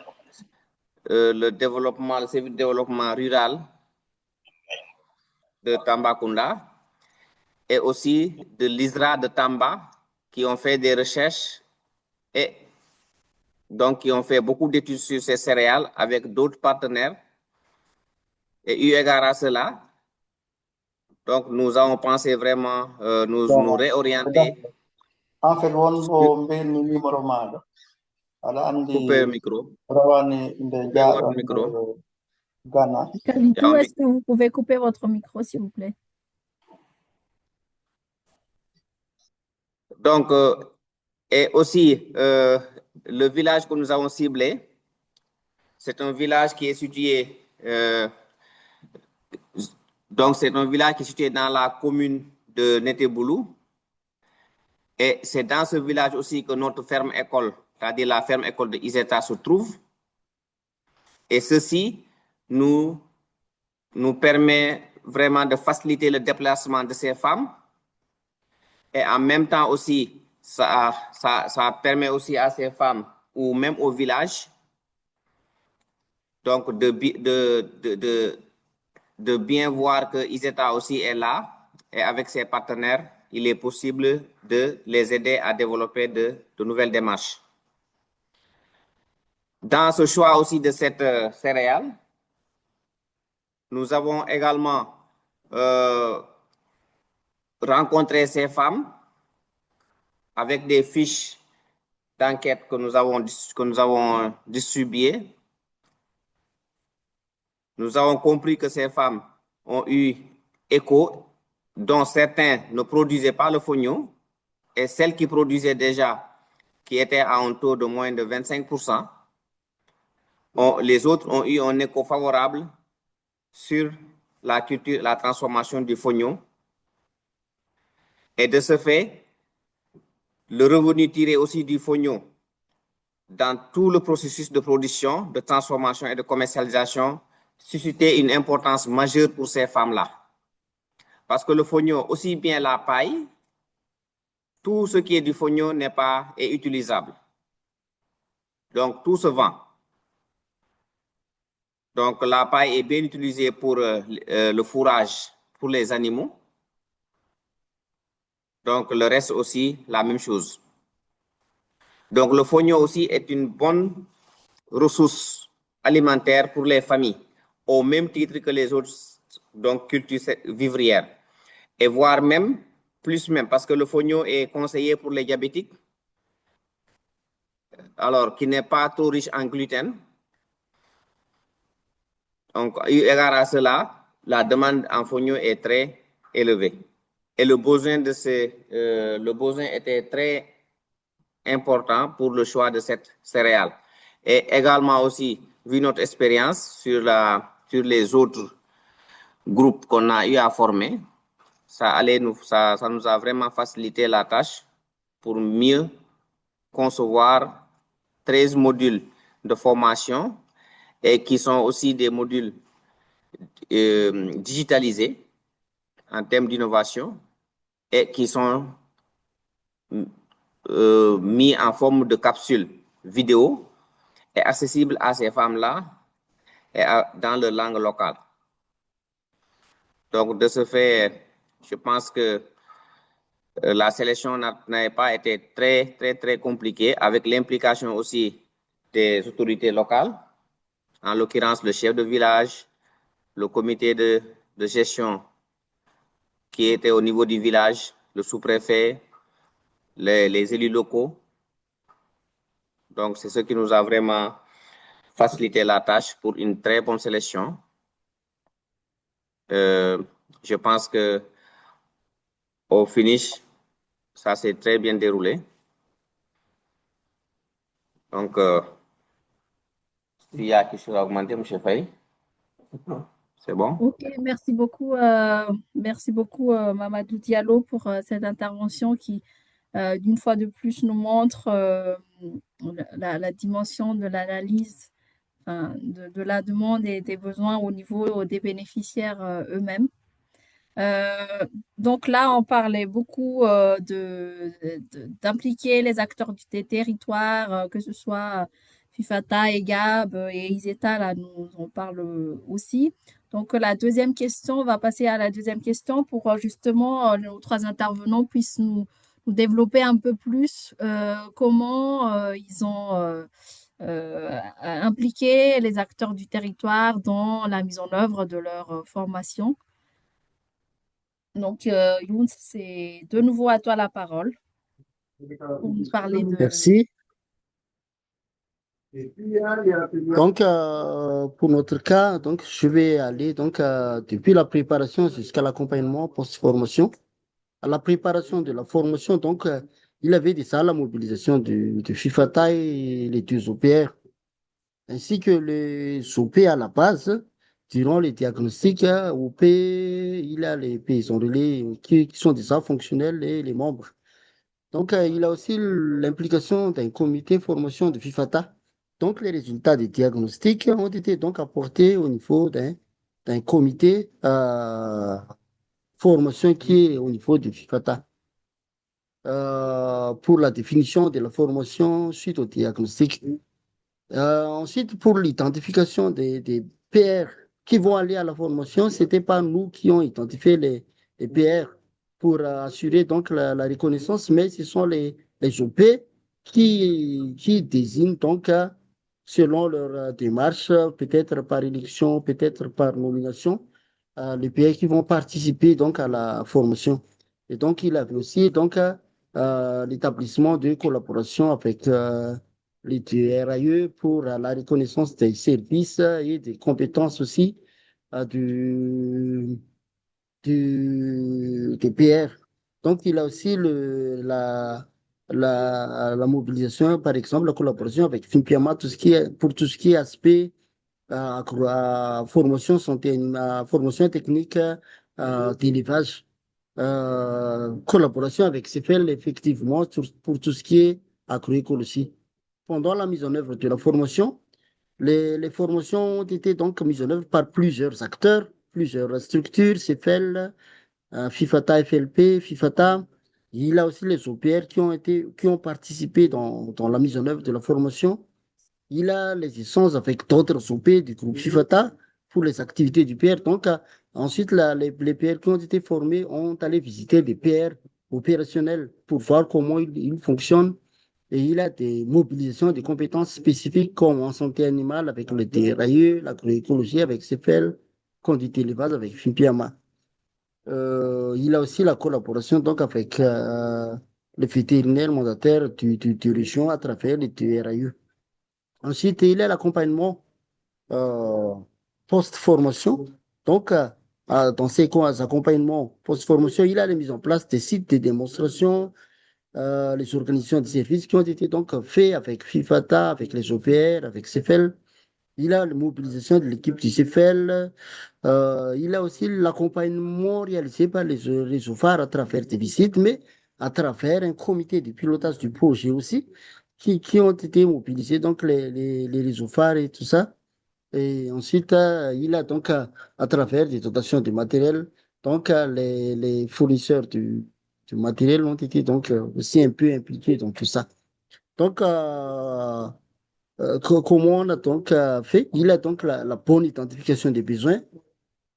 service de développement rural de Tambacounda et aussi de l'ISRA de Tamba, qui ont fait des recherches et donc qui ont fait beaucoup d'études sur ces céréales avec d'autres partenaires. Et eu égard à cela, donc nous avons pensé vraiment nous réorienter. En fait, on sur numéro maɗa aɗa andi couper le micro. rawane nde Coupez votre jaaɗon micro. Ghana. Kalidou, est-ce que vous pouvez couper votre micro, s'il vous plaît? Donc, et aussi, le village que nous avons ciblé, c'est un village qui est situé, donc c'est un village qui est situé dans la commune de Neteboulou. Et c'est dans ce village aussi que notre ferme-école, c'est-à-dire la ferme-école de Iseta, se trouve. Et ceci nous permet vraiment de faciliter le déplacement de ces femmes. Et en même temps aussi, ça permet aussi à ces femmes ou même au village donc de bien voir que Iseta aussi est là et avec ses partenaires, il est possible de les aider à développer de nouvelles démarches. Dans ce choix aussi de cette céréale, nous avons également rencontré ces femmes avec des fiches d'enquête que nous avons distribuées. Nous avons compris que ces femmes ont eu écho, dont certains ne produisaient pas le fognon, et celles qui produisaient déjà, qui étaient à un taux de moins de 25%, les autres ont eu un écho favorable sur la culture, la transformation du fognon. Et de ce fait, le revenu tiré aussi du fognon dans tout le processus de production, de transformation et de commercialisation suscitait une importance majeure pour ces femmes-là. Parce que le fognon, aussi bien la paille, tout ce qui est du fognon est utilisable. Donc, tout se vend. Donc, la paille est bien utilisée pour le fourrage pour les animaux. Donc, le reste aussi, la même chose. Donc, le fognon aussi est une bonne ressource alimentaire pour les familles, au même titre que les autres donc, cultures vivrières. Et voire même, plus même, parce que le fognon est conseillé pour les diabétiques, alors qui n'est pas trop riche en gluten. Donc, eu égard à cela, la demande en fognon est très élevée. Et le besoin était très important pour le choix de cette céréale. Et également aussi, vu notre expérience sur les autres groupes qu'on a eu à former, ça nous a vraiment facilité la tâche pour mieux concevoir 13 modules de formation et qui sont aussi des modules digitalisés en termes d'innovation et qui sont mis en forme de capsules vidéo et accessibles à ces femmes-là et dans leur langue locale. Donc, de ce fait, je pense que la sélection n'avait pas été très, très, très compliquée avec l'implication aussi des autorités locales, en l'occurrence le chef de village, le comité de gestion qui était au niveau du village, le sous-préfet, les élus locaux. Donc, c'est ce qui nous a vraiment facilité la tâche pour une très bonne sélection. Je pense que au finish, ça s'est très bien déroulé. Donc, s'il y a quelque chose à augmenter, M. Faye, c'est bon? Ok, merci beaucoup, Mamadou Diallo, pour cette intervention qui, d'une fois de plus, nous montre la dimension de l'analyse de la demande et des besoins au niveau des bénéficiaires eux-mêmes. Donc là, on parlait beaucoup d'impliquer les acteurs des territoires, que ce soit Fifata, EGAB et Iseta, là, nous en parle aussi. Donc la deuxième question, on va passer à la deuxième question pour justement nos trois intervenants puissent nous nous développer un peu plus comment ils ont impliqué les acteurs du territoire dans la mise en œuvre de leur formation. Donc, Younes, c'est de nouveau à toi la parole pour nous parler de... Merci. Donc, pour notre cas, donc, je vais aller donc, depuis la préparation jusqu'à l'accompagnement post-formation. À la préparation de la formation, donc, il avait déjà la mobilisation de FIFATA et les deux OPR, ainsi que les OP à la base. Durant les diagnostics, OP, il a les paysans relais qui sont déjà fonctionnels et les membres. Donc, il a aussi l'implication d'un comité formation de FIFATA. Donc, les résultats des diagnostics ont été donc apportés au niveau d'un comité formation qui est au niveau de FIFATA pour la définition de la formation suite au diagnostic. Ensuite, pour l'identification des PR qui vont aller à la formation, ce n'était pas nous qui ont identifié les PR pour assurer donc la reconnaissance, mais ce sont les OP qui désignent donc selon leur démarche, peut-être par élection, peut-être par nomination, les PR qui vont participer donc à la formation. Et donc, il avait aussi donc l'établissement de collaboration avec les RAE pour la reconnaissance des services et des compétences aussi des PR. Donc, il a aussi la mobilisation, par exemple, la collaboration avec FIMPIAMA, pour tout ce qui est aspect formation santé, formation technique d'élevage, collaboration avec CFL, effectivement, pour tout ce qui est agroécologie. Pendant la mise en œuvre de la formation, les formations ont été donc mises en œuvre par plusieurs acteurs, plusieurs structures, CFL, FIFATA, FLP, FIFATA. Il y a aussi les OPR qui ont participé dans la mise en œuvre de la formation. Il a les échanges avec d'autres OP du groupe FIFATA pour les activités du PR. Donc, ensuite, les PR qui ont été formés ont allé visiter des PR opérationnels pour voir comment ils fonctionnent. Et il a des mobilisations des compétences spécifiques comme en santé animale avec le TRAE, l'agroécologie avec CFL, conduite élevage avec FIPIAMA. Il a aussi la collaboration donc avec les vétérinaires mandataires du région à travers les TRAE. Ensuite, il y a l'accompagnement euh, post-formation. Donc, dans ces accompagnements post-formation, il a la mise en place des sites de démonstration, les organisations de services qui ont été donc faits avec FIFATA, avec les OPR, avec CFL. Il a la mobilisation de l'équipe du CFL. Il a aussi l'accompagnement réalisé par les OFAR à travers des visites, mais à travers un comité de pilotage du projet aussi, qui ont été mobilisés, donc les OFAR et tout ça. Et ensuite, il a donc, à travers des dotations de matériel, donc les fournisseurs du matériel ont été donc aussi un peu impliqués dans tout ça. Donc, comment on a donc fait? Il a donc la bonne identification des besoins,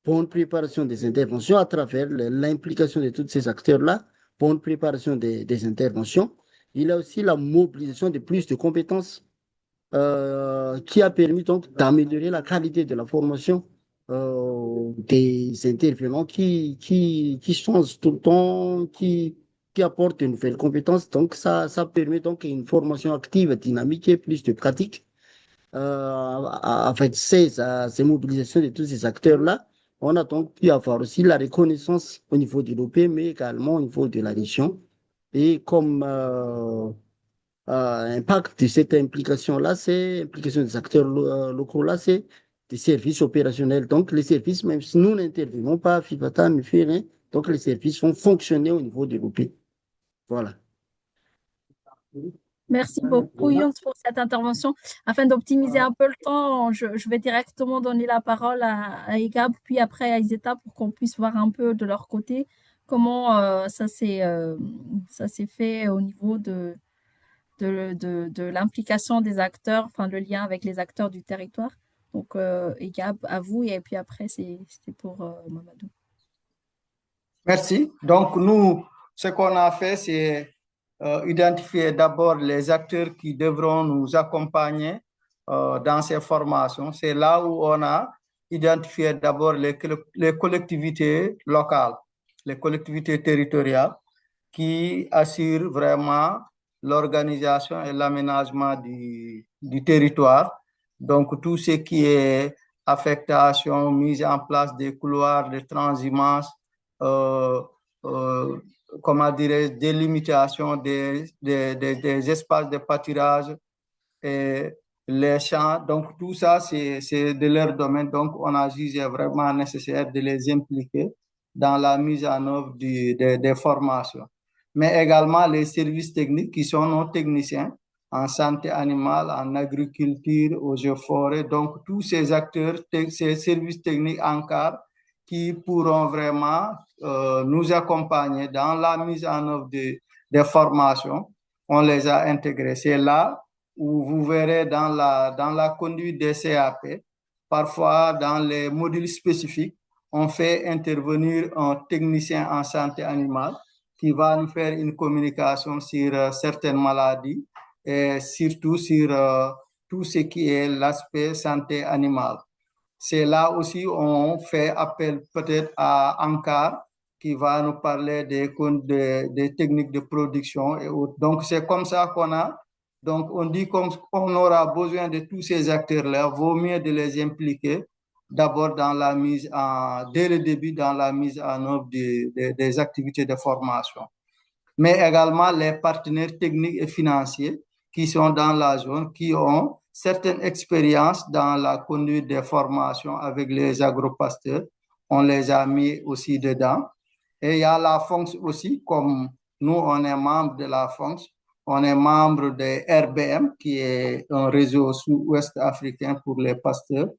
bonne préparation des interventions à travers l'implication de tous ces acteurs-là, bonne préparation des interventions. Il a aussi la mobilisation de plus de compétences qui a permis donc d'améliorer la qualité de la formation des intervenants qui changent tout le temps, qui apportent de nouvelles compétences. Donc, ça permet donc une formation active, dynamique et plus de pratique. Avec ces mobilisations de tous ces acteurs-là, on a donc pu avoir aussi la reconnaissance au niveau de l'OP, mais également au niveau de la région. Et comme impact de cette implication-là, c'est implication des acteurs locaux-là, c'est des services opérationnels. Donc, les services, même si nous n'intervenons pas, FIFATA ne fait rien, donc les services vont fonctionner au niveau de l'OP. Voilà. Merci beaucoup, Younes, pour cette intervention. Afin d'optimiser un peu le temps, je vais directement donner la parole à EGAB, puis après à Iseta pour qu'on puisse voir un peu de leur côté comment ça s'est fait au niveau de l'implication des acteurs, enfin le lien avec les acteurs du territoire. Donc, EGAB, à vous, et puis après, c'est pour Mamadou. Merci. Donc, nous, ce qu'on a fait, c'est identifier d'abord les acteurs qui devront nous accompagner dans ces formations. C'est là où on a identifié d'abord les collectivités locales, les collectivités territoriales qui assurent vraiment l'organisation et l'aménagement du territoire. Donc, tout ce qui est affectation, mise en place des couloirs de transhumance, comment dirais-je, délimitation des espaces de pâturage et les champs. Donc, tout ça, c'est de leur domaine. Donc, on a jugé vraiment nécessaire de les impliquer dans la mise en œuvre des formations. Mais également les services techniques qui sont nos techniciens en santé animale, en agriculture, aux eaux forêts. Donc, tous ces acteurs, ces services techniques en cadre qui pourront vraiment nous accompagner dans la mise en œuvre des formations. On les a intégrés. C'est là où vous verrez dans la conduite des CAP, parfois dans les modules spécifiques, on fait intervenir un technicien en santé animale qui va nous faire une communication sur certaines maladies et surtout sur tout ce qui est l'aspect santé animale. C'est là aussi on fait appel peut-être à Ankar qui va nous parler des techniques de production et autres. Donc, c'est comme ça qu'on a. Donc, on dit qu'on aura besoin de tous ces acteurs-là, vaut mieux de les impliquer d'abord dès le début dans la mise en œuvre des activités de formation. Mais également les partenaires techniques et financiers qui sont dans la zone, qui ont certaines expériences dans la conduite des formations avec les agropasteurs. On les a mis aussi dedans. Et il y a la FONCS aussi, comme nous, on est membre de la FONCS. On est membre de RBM, qui est un réseau sud-ouest africain pour les pasteurs.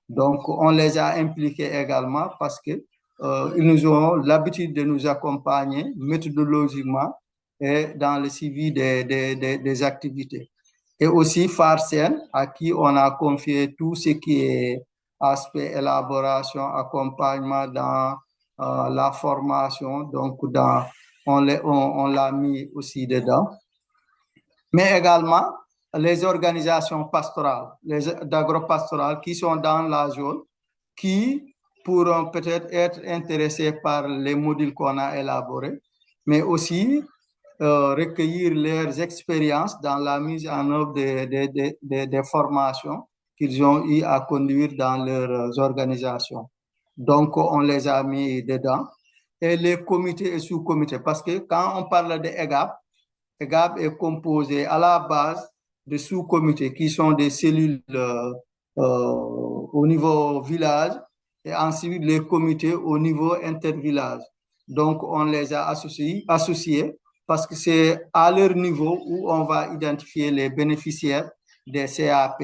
Donc, on les a impliqués également parce que ils nous ont l'habitude de nous accompagner méthodologiquement et dans le suivi des activités. Et aussi Farsen, à qui on a confié tout ce qui est aspect élaboration, accompagnement dans la formation. Donc, on l'a mis aussi dedans. Mais également, les organisations pastorales, d'agropastorales qui sont dans la zone, qui pourront peut-être être intéressés par les modules qu'on a élaborés, mais aussi recueillir leurs expériences dans la mise en œuvre des formations qu'ils ont eu à conduire dans leurs organisations. Donc, on les a mis dedans. Et les comités et sous-comités, parce que quand on parle de EGAP, EGAP est composé à la base de sous-comités qui sont des cellules au niveau village et ensuite les comités au niveau intervillage. Donc, on les a associés parce que c'est à leur niveau où on va identifier les bénéficiaires des CAP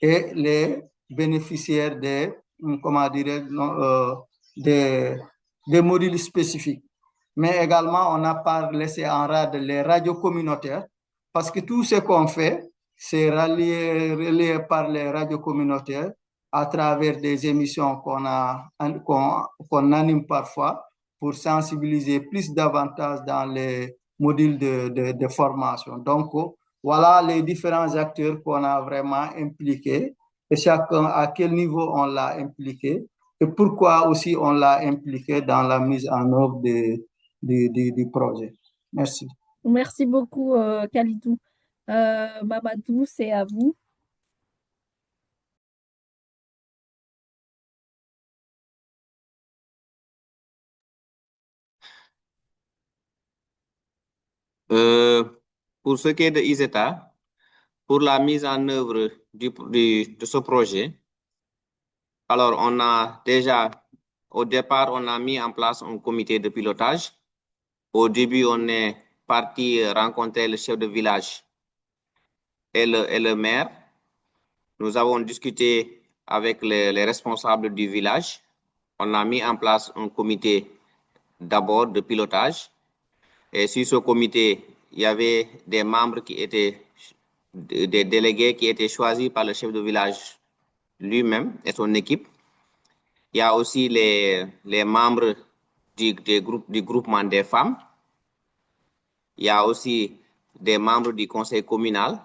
et les bénéficiaires des modules spécifiques. Mais également, on n'a pas laissé en rade les radios communautaires parce que tout ce qu'on fait, c'est relié par les radios communautaires à travers des émissions qu'on anime parfois pour sensibiliser plus davantage dans les modules de formation. Donc, voilà les différents acteurs qu'on a vraiment impliqués et chacun à quel niveau on l'a impliqué et pourquoi aussi on l'a impliqué dans la mise en œuvre du projet. Merci. Merci beaucoup, Khalidou. Mamadou, c'est à vous. Pour ce qui est de ISETA, pour la mise en œuvre de ce projet, alors on a déjà, au départ, on a mis en place un comité de pilotage. Au début, on est parti rencontrer le chef de village et le maire. Nous avons discuté avec les responsables du village. On a mis en place un comité d'abord de pilotage. Et sur ce comité, il y avait des membres qui étaient des délégués qui étaient choisis par le chef de village lui-même et son équipe. Il y a aussi les membres du groupement des femmes. Il y a aussi des membres du conseil communal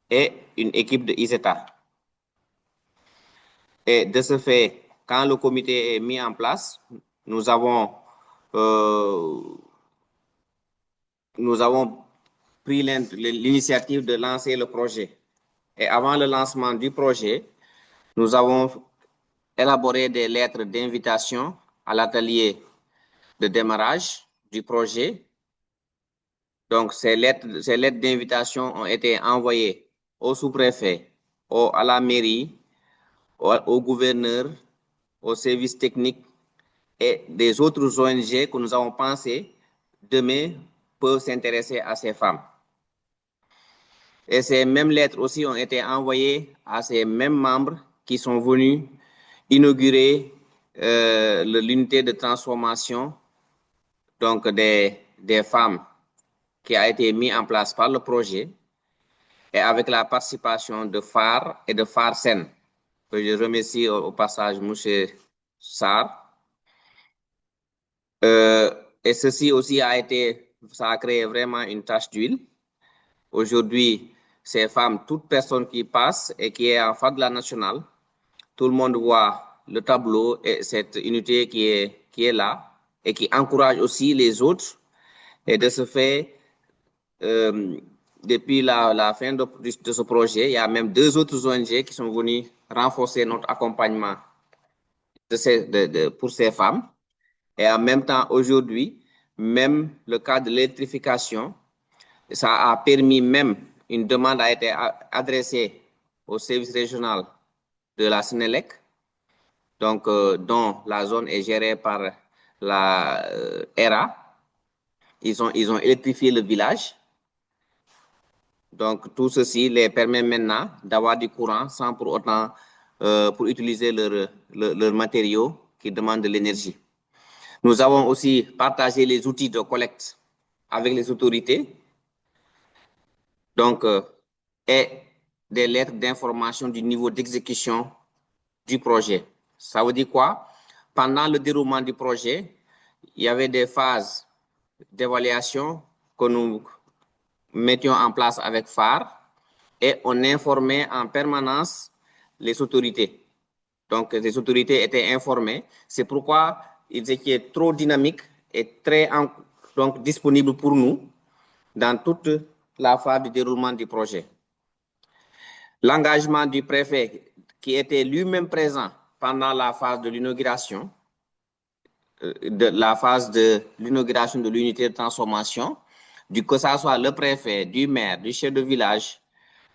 et une équipe de ISETA. Et de ce fait, quand le comité est mis en place, nous avons pris l'initiative de lancer le projet. Et avant le lancement du projet, nous avons élaboré des lettres d'invitation à l'atelier de démarrage du projet. Donc, ces lettres d'invitation ont été envoyées au sous-préfet, à la mairie, au gouverneur, aux services techniques et des autres ONG que nous avons pensé demain peuvent s'intéresser à ces femmes. Et ces mêmes lettres aussi ont été envoyées à ces mêmes membres qui sont venus inaugurer l'unité de transformation donc des femmes qui a été mise en place par le projet et avec la participation de FAR et de FARSEN, que je remercie au passage M. Sarr. Et ceci aussi ça a créé vraiment une tache d'huile. Aujourd'hui, ces femmes, toute personne qui passe et qui est en face de la nationale, tout le monde voit le tableau et cette unité qui est là et qui encourage aussi les autres. Et de ce fait, depuis la fin de ce projet, il y a même 2 autres ONG qui sont venus renforcer notre accompagnement pour ces femmes. Et en même temps, aujourd'hui, même le cas de l'électrification, ça a permis même, une demande a été adressée au service régional de la Sénélec, donc dont la zone est gérée par la ERA. Ils ont électrifié le village. Donc, tout ceci les permet maintenant d'avoir du courant sans pour autant pour utiliser leurs matériaux qui demandent de l'énergie. Nous avons aussi partagé les outils de collecte avec les autorités. Donc, et des lettres d'information du niveau d'exécution du projet. Ça veut dire quoi? Pendant le déroulement du projet, il y avait des phases d'évaluation que nous mettions en place avec FAR et on informait en permanence les autorités. Donc, les autorités étaient informées. C'est pourquoi ils étaient trop dynamiques et très donc, disponibles pour nous dans toute la phase du déroulement du projet. L'engagement du préfet qui était lui-même présent pendant la phase de l'inauguration, de l'unité de transformation, que ce soit le préfet, du maire, du chef de village.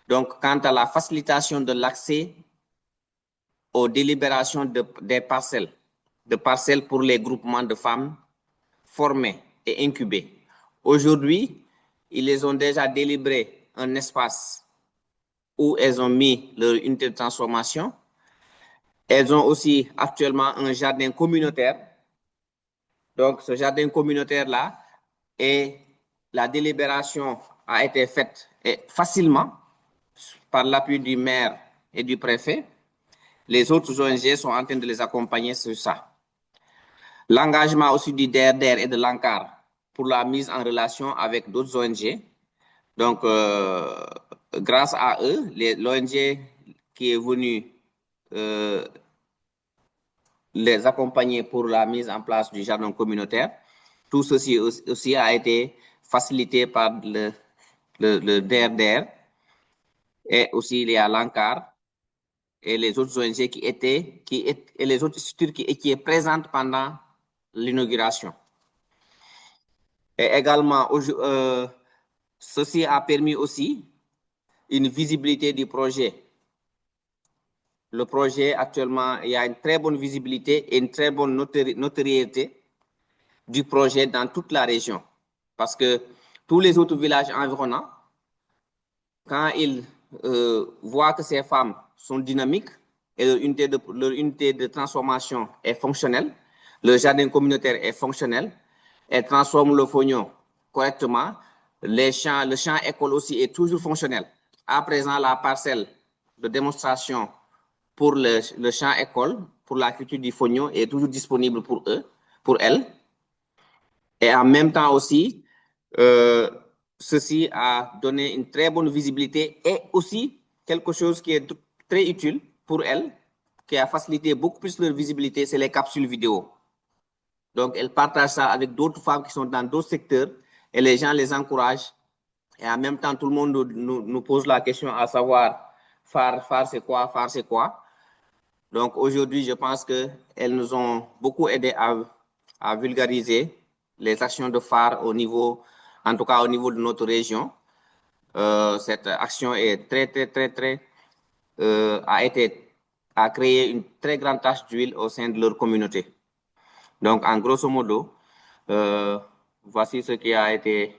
Donc, quant à la facilitation de l'accès aux délibérations de parcelles pour les groupements de femmes formés et incubés. Aujourd'hui, ils les ont déjà délibéré un espace où elles ont mis leur unité de transformation. Elles ont aussi actuellement un jardin communautaire. Donc, ce jardin communautaire-là, et la délibération a été faite facilement par l'appui du maire et du préfet. Les autres ONG sont en train de les accompagner sur ça. L'engagement aussi du DRDR et de l'ANCAR pour la mise en relation avec d'autres ONG. Donc, grâce à eux, l'ONG qui est venue les accompagner pour la mise en place du jardin communautaire, tout ceci aussi a été facilité par le DRDR et aussi il y a l'ANCAR et les autres ONG et les autres structures qui étaient présentes pendant l'inauguration. Et également, ceci a permis aussi une visibilité du projet. Le projet, actuellement, il y a une très bonne visibilité et une très bonne notoriété du projet dans toute la région. Parce que tous les autres villages environnants, quand ils voient que ces femmes sont dynamiques et leur unité de transformation est fonctionnelle, le jardin communautaire est fonctionnel, elles transforment le fognon correctement, le champ école aussi est toujours fonctionnel. À présent, la parcelle de démonstration pour le champ école, pour la culture du fognon, est toujours disponible pour elles. Et en même temps aussi, ceci a donné une très bonne visibilité et aussi quelque chose qui est très utile pour elles, qui a facilité beaucoup plus leur visibilité, c'est les capsules vidéo. Donc, elles partagent ça avec d'autres femmes qui sont dans d'autres secteurs et les gens les encouragent. Et en même temps, tout le monde nous pose la question à savoir, phare c'est quoi, phare c'est quoi. Donc, aujourd'hui, je pense qu'elles nous ont beaucoup aidé à vulgariser les actions de phare au niveau, en tout cas au niveau de notre région. Cette action est a créé une très grande tache d'huile au sein de leur communauté. Donc, en grosso modo, voici ce qui a été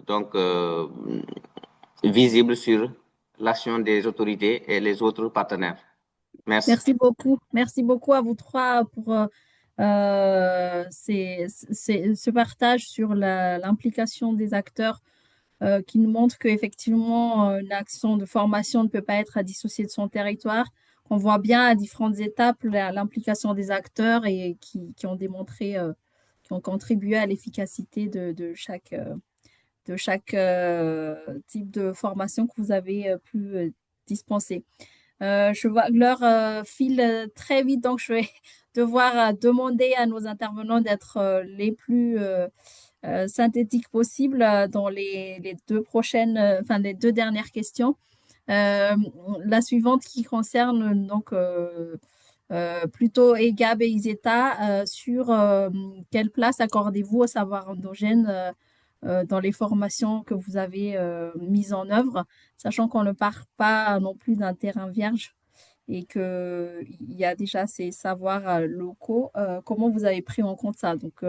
donc visible sur l'action des autorités et les autres partenaires. Merci. Merci beaucoup. Merci beaucoup à vous trois pour ce partage sur l'implication des acteurs qui nous montre qu'effectivement, une action de formation ne peut pas être à dissocier de son territoire. On voit bien à différentes étapes l'implication des acteurs et qui ont démontré, qui ont contribué à l'efficacité de chaque type de formation que vous avez pu dispenser. Je vois que l'heure file très vite, donc je vais devoir demander à nos intervenants d'être les plus synthétiques possibles dans les les deux dernières questions. La suivante qui concerne donc plutôt EGAB et ISETA sur quelle place accordez-vous au savoir endogène dans les formations que vous avez mises en œuvre, sachant qu'on ne part pas non plus d'un terrain vierge et qu'il y a déjà ces savoirs locaux. Comment vous avez pris en compte ça? Donc,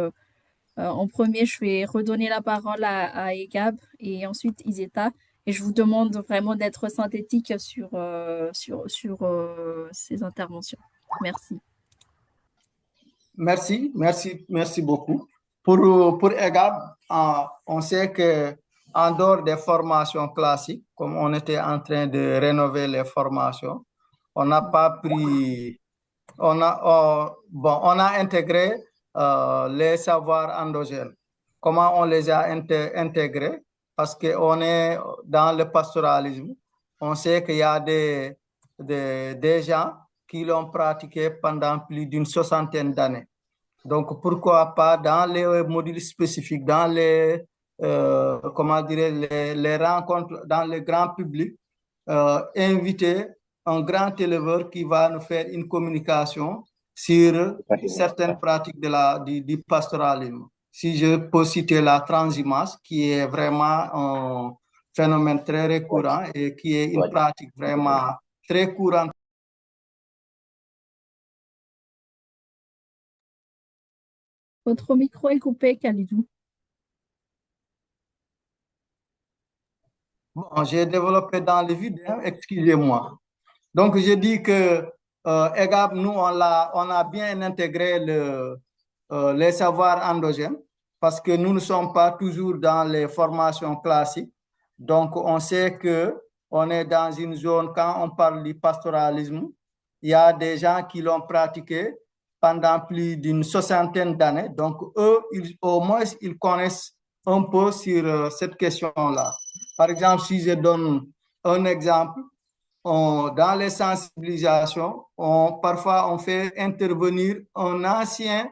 en premier, je vais redonner la parole à EGAB et ensuite ISETA. Et je vous demande vraiment d'être synthétique sur ces interventions. Merci. Merci beaucoup. Pour EGAB, on sait que en dehors des formations classiques, comme on était en train de rénover les formations, on n'a pas pris, on a intégré les savoirs endogènes. Comment on les a intégrés? Parce qu'on est dans le pastoralisme. On sait qu'il y a des gens qui l'ont pratiqué pendant plus d'une soixantaine d'années. Donc, pourquoi pas dans les modules spécifiques, dans les, les rencontres, dans le grand public, inviter un grand éleveur qui va nous faire une communication sur certaines pratiques du pastoralisme. Si je peux citer la transhumance, qui est vraiment un phénomène très récurrent et qui est une pratique vraiment très courante. Votre micro est coupé, Khalidou. Bon, j'ai développé dans le vide, hein, excusez-moi. Donc, je dis que EGAB, nous, on a bien intégré les savoirs endogènes parce que nous ne sommes pas toujours dans les formations classiques. Donc, on sait qu'on est dans une zone, quand on parle du pastoralisme, il y a des gens qui l'ont pratiqué pendant plus d'une soixantaine d'années. Donc, eux, au moins, ils connaissent un peu sur cette question-là. Par exemple, si je donne un exemple, dans les sensibilisations, parfois on fait intervenir un ancien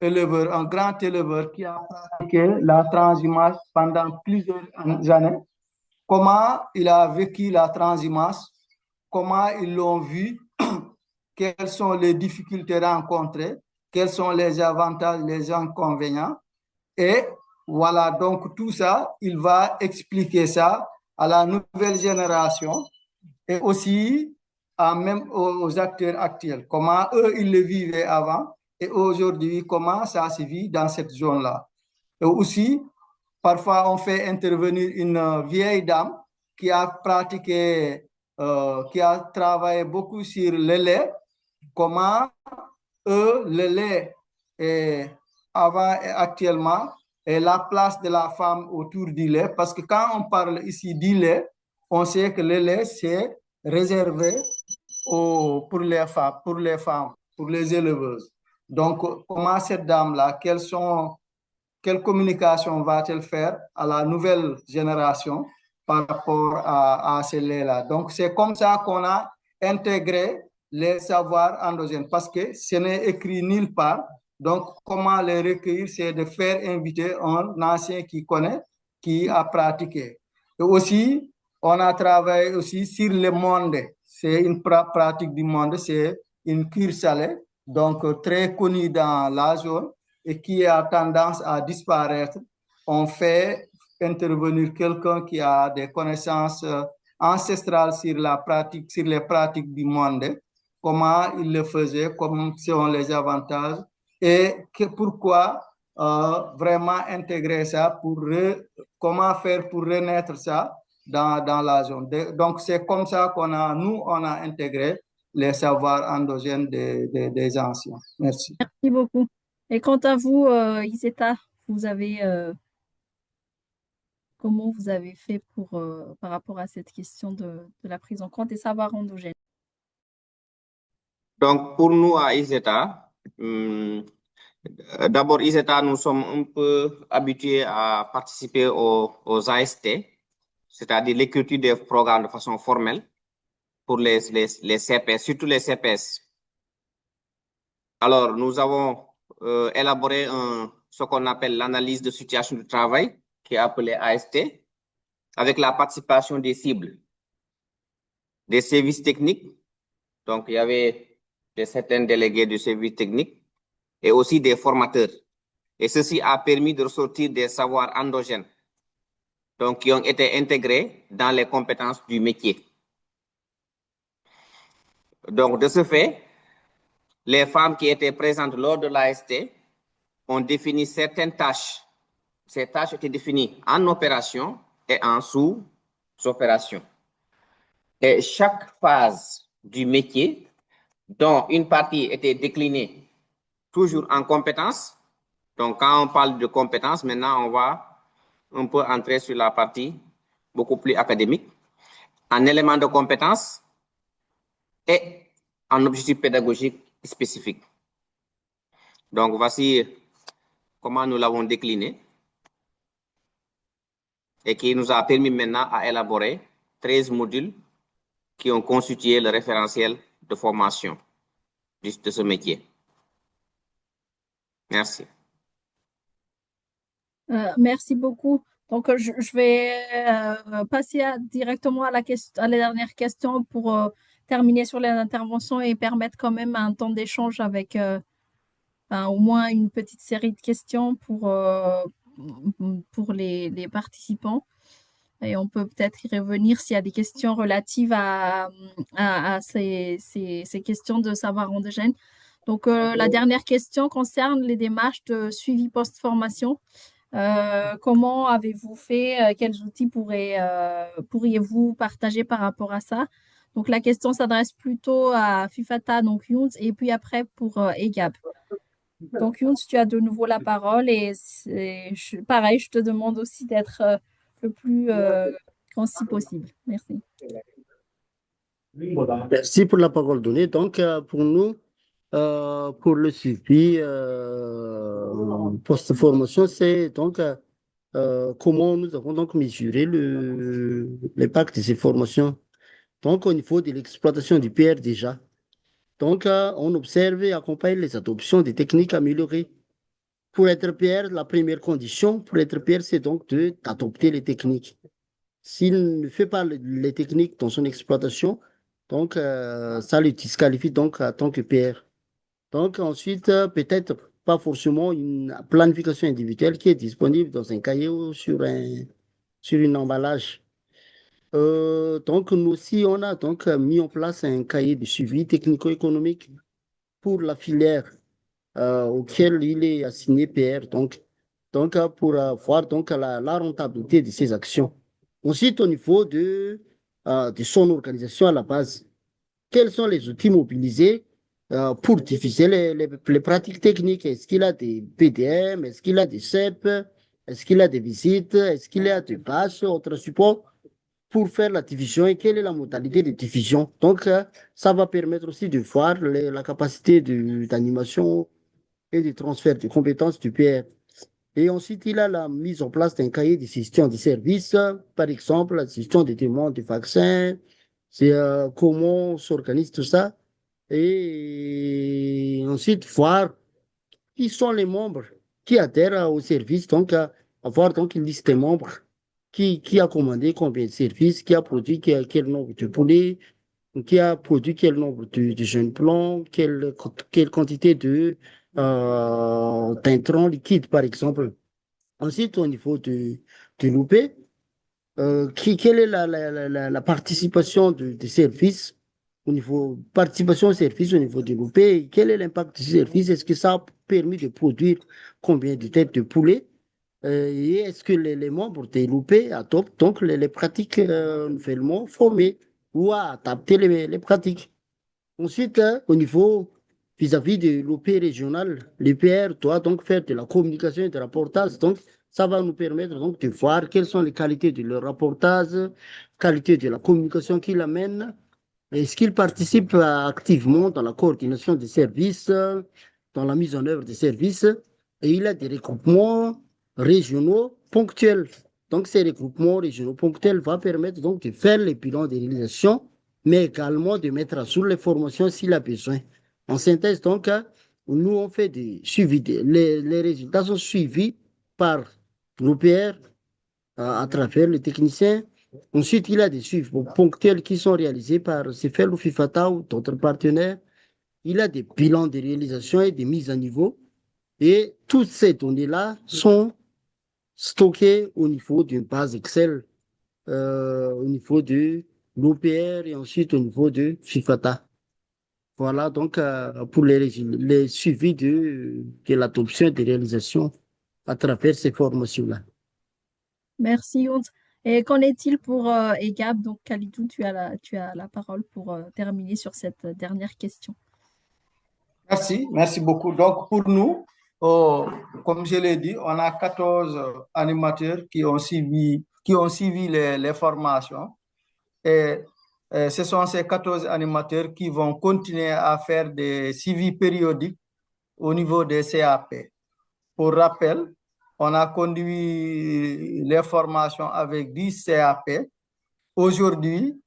éleveur, un grand éleveur qui a pratiqué la transhumance pendant plusieurs années. Comment il a vécu la transhumance, comment ils l'ont vu, quelles sont les difficultés rencontrées, quels sont les avantages, les inconvénients. Et voilà, donc tout ça, il va expliquer ça à la nouvelle génération et aussi même aux acteurs actuels. Comment eux, ils le vivaient avant et aujourd'hui, comment ça se vit dans cette zone-là. Et aussi, parfois, on fait intervenir une vieille dame qui a pratiqué, qui a travaillé beaucoup sur le lait. Comment le lait est avant et actuellement et la place de la femme autour du lait. Parce que quand on parle ici du lait, on sait que le lait, c'est réservé pour les femmes, pour les éleveuses. Donc, comment cette dame-là, quelles sont quelle communication va-t-elle faire à la nouvelle génération par rapport à ces laits-là. Donc, c'est comme ça qu'on a intégré les savoirs endogènes parce que ce n'est écrit nulle part. Donc, comment les recueillir, c'est de faire inviter un ancien qui connaît, qui a pratiqué. Et aussi, on a travaillé aussi sur le monde. C'est une pratique du monde, c'est une cure salée, donc très connue dans la zone et qui a tendance à disparaître. On fait intervenir quelqu'un qui a des connaissances ancestrales sur la pratique, sur les pratiques du monde, comment il le faisait, comment sont les avantages et pourquoi vraiment intégrer ça comment faire pour renaître ça dans la zone. Donc, c'est comme ça qu'on a intégré les savoirs endogènes des anciens. Merci. Merci beaucoup. Et quant à vous, Iseta, vous avez, comment vous avez fait par rapport à cette question de la prise en compte des savoirs endogènes? Donc, pour nous à ISETA, d'abord, ISETA, nous sommes un peu habitués à participer aux AST, c'est-à-dire l'écriture des programmes de façon formelle pour les CPS, surtout les CPS. Alors, nous avons élaboré ce qu'on appelle l'analyse de situation du travail, qui est appelée AST, avec la participation des cibles, des services techniques. Donc, il y avait certains délégués du service technique et aussi des formateurs. Et ceci a permis de ressortir des savoirs endogènes, donc qui ont été intégrés dans les compétences du métier. Donc, de ce fait, les femmes qui étaient présentes lors de l'AST ont défini certaines tâches. Ces tâches étaient définies en opération et en sous-opération. Et chaque phase du métier, dont une partie était déclinée toujours en compétences. Donc, quand on parle de compétences, maintenant, on va un peu entrer sur la partie beaucoup plus académique, en éléments de compétences et en objectifs pédagogiques spécifiques. Donc, voici comment nous l'avons décliné et qui nous a permis maintenant à élaborer 13 modules qui ont constitué le référentiel de formation de ce métier. Merci. Merci beaucoup. Donc, je vais passer directement à la dernière question pour terminer sur les interventions et permettre quand même un temps d'échange avec au moins une petite série de questions pour les participants. Et on peut peut-être y revenir s'il y a des questions relatives à ces questions de savoir endogène. Donc, la dernière question concerne les démarches de suivi post-formation. Comment avez-vous fait? Quels outils pourriez-vous partager par rapport à ça? Donc, la question s'adresse plutôt à Fifata, donc Younes, et puis après pour EGAP. Donc, Younes, tu as de nouveau la parole et pareil, je te demande aussi d'être le plus concis possible. Merci. Merci pour la parole donnée. Donc, pour nous, pour le suivi post-formation, c'est donc comment nous avons donc mesuré l'impact de ces formations. Donc, au niveau de l'exploitation du PR déjà. Donc, on observe et accompagne les adoptions des techniques améliorées. Pour être PR, la première condition pour être PR, c'est donc d'adopter les techniques. S'il ne fait pas les techniques dans son exploitation, donc ça le disqualifie donc en tant que PR. Donc ensuite, peut-être pas forcément une planification individuelle qui est disponible dans un cahier ou sur un emballage. Donc nous aussi, on a donc mis en place un cahier de suivi technico-économique pour la filière auquel il est assigné PR. Donc pour voir donc la rentabilité de ses actions. Ensuite, au niveau de son organisation à la base, quels sont les outils mobilisés pour diffuser les pratiques techniques? Est-ce qu'il a des PDM? Est-ce qu'il a des CEP? Est-ce qu'il a des visites? Est-ce qu'il a des pages, autres supports pour faire la diffusion et quelle est la modalité de diffusion? Donc, ça va permettre aussi de voir la capacité d'animation et de transfert de compétences du PR. Et ensuite, il a la mise en place d'un cahier de gestion des services, par exemple, la gestion des demandes de vaccins, c'est comment on s'organise tout ça. Et ensuite, voir qui sont les membres qui adhèrent au service, donc avoir donc une liste des membres qui a commandé combien de services, qui a produit quel nombre de poulets, qui a produit quel nombre de jeunes plants, quelle quantité de d'intrants liquides, par exemple. Ensuite, au niveau de l'OP, quelle est la participation des services au niveau, participation au service au niveau de l'OP? Quel est l'impact du service? Est-ce que ça a permis de produire combien de têtes de poulet? Et est-ce que les membres de l'OP adoptent donc les pratiques nouvellement formées ou à adapter les pratiques? Ensuite, au niveau vis-à-vis de l'OP régional, l'EPR doit donc faire de la communication et de rapportage. Donc, ça va nous permettre donc de voir quelles sont les qualités de leur rapportage, qualité de la communication qu'il amène. Est-ce qu'il participe activement dans la coordination des services, dans la mise en œuvre des services? Et il a des regroupements régionaux ponctuels. Donc, ces regroupements régionaux ponctuels vont permettre donc de faire les bilans des réalisations, mais également de mettre à jour les formations s'il a besoin. En synthèse, donc, nous, on fait des suivis. Les résultats sont suivis par l'OPR à travers les techniciens. Ensuite, il y a des suivis ponctuels qui sont réalisés par CFL ou FIFATA ou d'autres partenaires. Il y a des bilans de réalisation et des mises à niveau. Et toutes ces données-là sont stockées au niveau d'une base Excel, au niveau de l'OPR et ensuite au niveau de FIFATA. Voilà donc pour les suivis de l'adoption et des réalisations à travers ces formations-là. Merci, Younes. Et qu'en est-il pour EGAP? Donc, Khalidou, tu as la parole pour terminer sur cette dernière question. Merci beaucoup. Donc, pour nous, comme je l'ai dit, on a 14 animateurs qui ont suivi les formations. Et ce sont ces 14 animateurs qui vont continuer à faire des suivis périodiques au niveau des CAP. Pour rappel, on a conduit les formations avec 10 CAP. Aujourd'hui,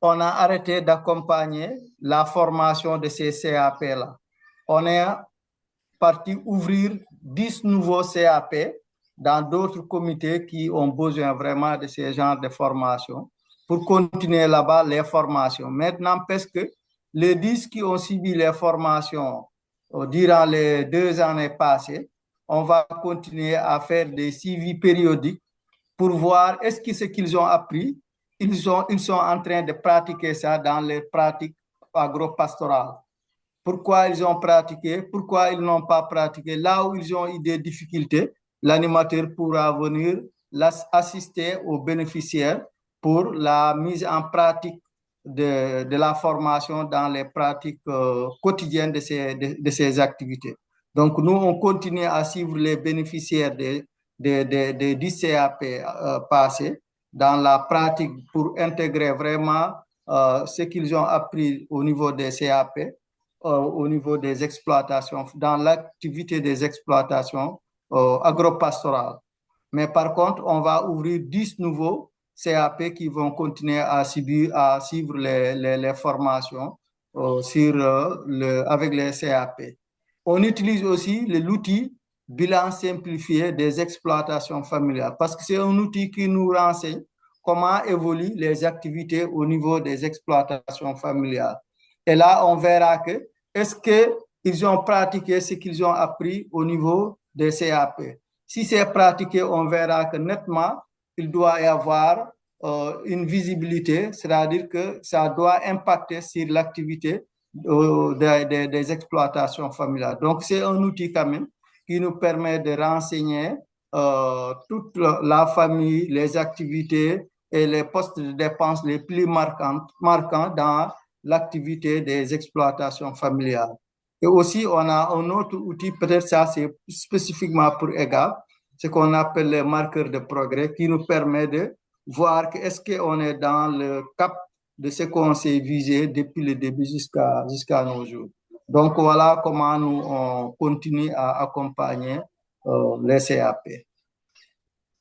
on a arrêté d'accompagner la formation de ces CAP-là. On est parti ouvrir 10 nouveaux CAP dans d'autres comités qui ont besoin vraiment de ces genres de formations pour continuer là-bas les formations. Maintenant, parce que les 10 qui ont suivi les formations durant les 2 années passées, on va continuer à faire des suivis périodiques pour voir est-ce que ce qu'ils ont appris, ils sont en train de pratiquer ça dans les pratiques agro-pastorales. Pourquoi ils ont pratiqué, pourquoi ils n'ont pas pratiqué. Là où ils ont eu des difficultés, l'animateur pourra venir assister aux bénéficiaires pour la mise en pratique de la formation dans les pratiques quotidiennes de ces activités. Donc, nous, on continue à suivre les bénéficiaires des 10 CAP passés dans la pratique pour intégrer vraiment ce qu'ils ont appris au niveau des CAP, au niveau des exploitations, dans l'activité des exploitations agro-pastorales. Mais par contre, on va ouvrir 10 nouveaux CAP qui vont continuer à suivre les formations avec les CAP. On utilise aussi l'outil bilan simplifié des exploitations familiales parce que c'est un outil qui nous renseigne comment évoluent les activités au niveau des exploitations familiales. Et là, on verra que est-ce qu'ils ont pratiqué ce qu'ils ont appris au niveau des CAP. Si c'est pratiqué, on verra que nettement, il doit y avoir une visibilité, c'est-à-dire que ça doit impacter sur l'activité des exploitations familiales. Donc, c'est un outil quand même qui nous permet de renseigner toute la famille, les activités et les postes de dépenses les plus marquants dans l'activité des exploitations familiales. Et aussi, on a un autre outil, peut-être ça c'est spécifiquement pour EGAP, ce qu'on appelle les marqueurs de progrès, qui nous permet de voir est-ce qu'on est dans le cap de ce qu'on s'est visé depuis le début jusqu'à nos jours. Donc voilà comment nous on continue à accompagner les CAP.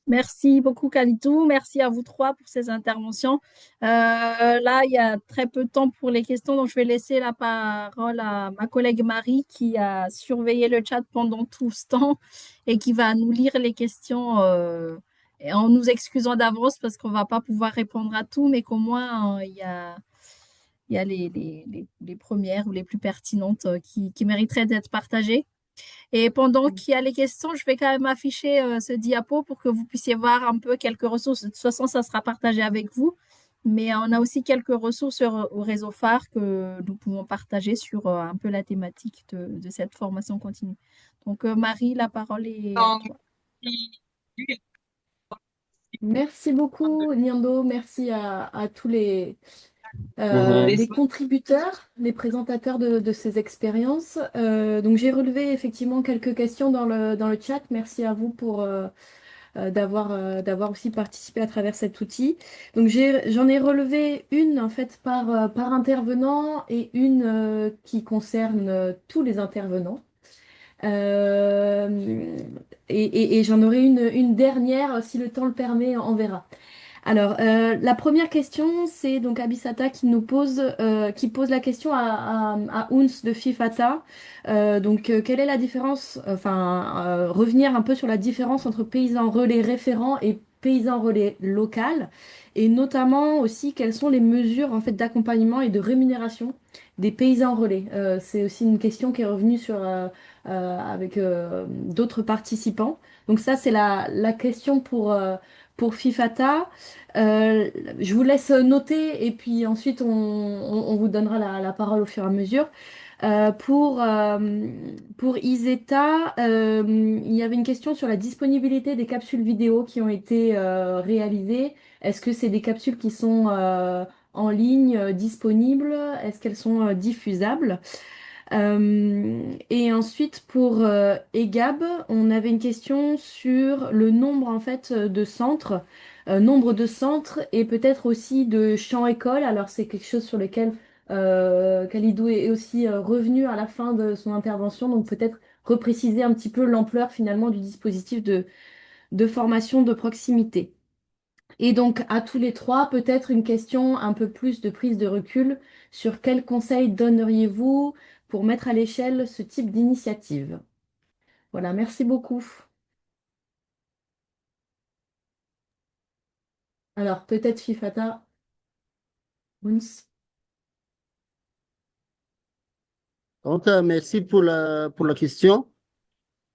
Merci beaucoup, Kalitou. Merci à vous trois pour ces interventions. Là, il y a très peu de temps pour les questions, donc je vais laisser la parole à ma collègue Marie qui a surveillé le chat pendant tout ce temps et qui va nous lire les questions et en nous excusant d'avance parce qu'on ne va pas pouvoir répondre à tout, mais qu'au moins, il y a les premières ou les plus pertinentes qui mériteraient d'être partagées. Et pendant qu'il y a les questions, je vais quand même afficher ce diapo pour que vous puissiez voir un peu quelques ressources. De toute façon, ça sera partagé avec vous. Mais on a aussi quelques ressources au réseau phare que nous pouvons partager sur un peu la thématique de cette formation continue. Donc, Marie, la parole est à toi. Merci beaucoup, Niando. Merci à tous Mhm. les contributeurs, les présentateurs de ces expériences. Donc, j'ai relevé effectivement quelques questions dans le chat. Merci à vous pour d'avoir aussi participé à travers cet outil. Donc, j'en ai relevé une en fait par intervenant et une qui concerne tous les intervenants. Euh, et j'en aurai une dernière, si le temps le permet, on verra. Alors, la première question, c'est donc Abisata qui pose la question à Ouns de Fifata. Quelle est la différence, revenir un peu sur la différence entre paysan relais référent et paysan relais local, et notamment aussi quelles sont les mesures en fait d'accompagnement et de rémunération des paysans relais. C'est aussi une question qui est revenue avec d'autres participants. Donc ça, c'est la question pour Fifata. Euh, je vous laisse noter et puis ensuite on vous donnera la parole au fur et à mesure. Pour Iseta, il y avait une question sur la disponibilité des capsules vidéo qui ont été réalisées. Est-ce que c'est des capsules qui sont en ligne, disponibles? Est-ce qu'elles sont diffusables? Et ensuite, pour EGAB, on avait une question sur le nombre en fait de centres, nombre de centres et peut-être aussi de champs-écoles. Alors, c'est quelque chose sur lequel Khalidou est aussi revenu à la fin de son intervention, donc peut-être repréciser un petit peu l'ampleur finalement du dispositif de formation de proximité. Et donc, à tous les trois, peut-être une question un peu plus de prise de recul sur quels conseils donneriez-vous pour mettre à l'échelle ce type d'initiative? Voilà, merci beaucoup. Alors, peut-être Fifata, Ouns. Donc, merci pour la question.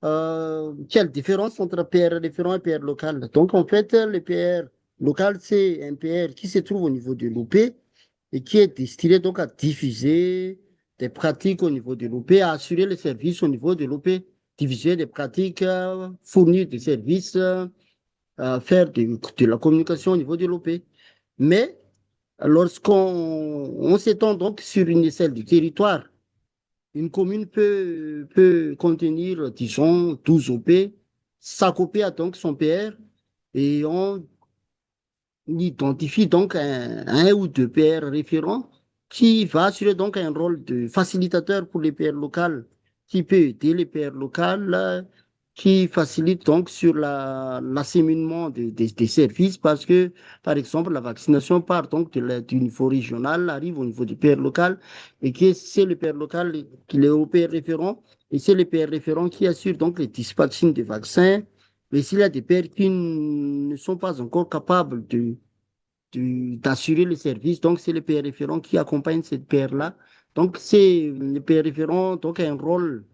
Quelle différence entre PR référent et PR local? Donc, en fait, le PR local, c'est un PR qui se trouve au niveau de l'OP et qui est destiné donc à diffuser des pratiques au niveau de l'OP, à assurer les services au niveau de l'OP, diffuser des pratiques, fournir des services, faire de la communication au niveau de l'OP. Mais lorsqu'on s'étend donc sur une échelle du territoire, une commune peut contenir, disons, 12 OP. Chaque OP a donc son PR et on identifie donc un ou deux PR référents qui va assurer donc un rôle de facilitateur pour les PR locales, qui peut aider les PR locales, qui facilite donc sur l'acheminement des services parce que, par exemple, la vaccination part donc du niveau régional, arrive au niveau du PR local et que c'est le PR local qui est au PR référent et c'est le PR référent qui assure donc les dispatching des vaccins. Mais s'il y a des pères qui ne sont pas encore capables d'assurer le service, donc c'est le père référent qui accompagne cette père-là. Donc c'est le père référent donc a un rôle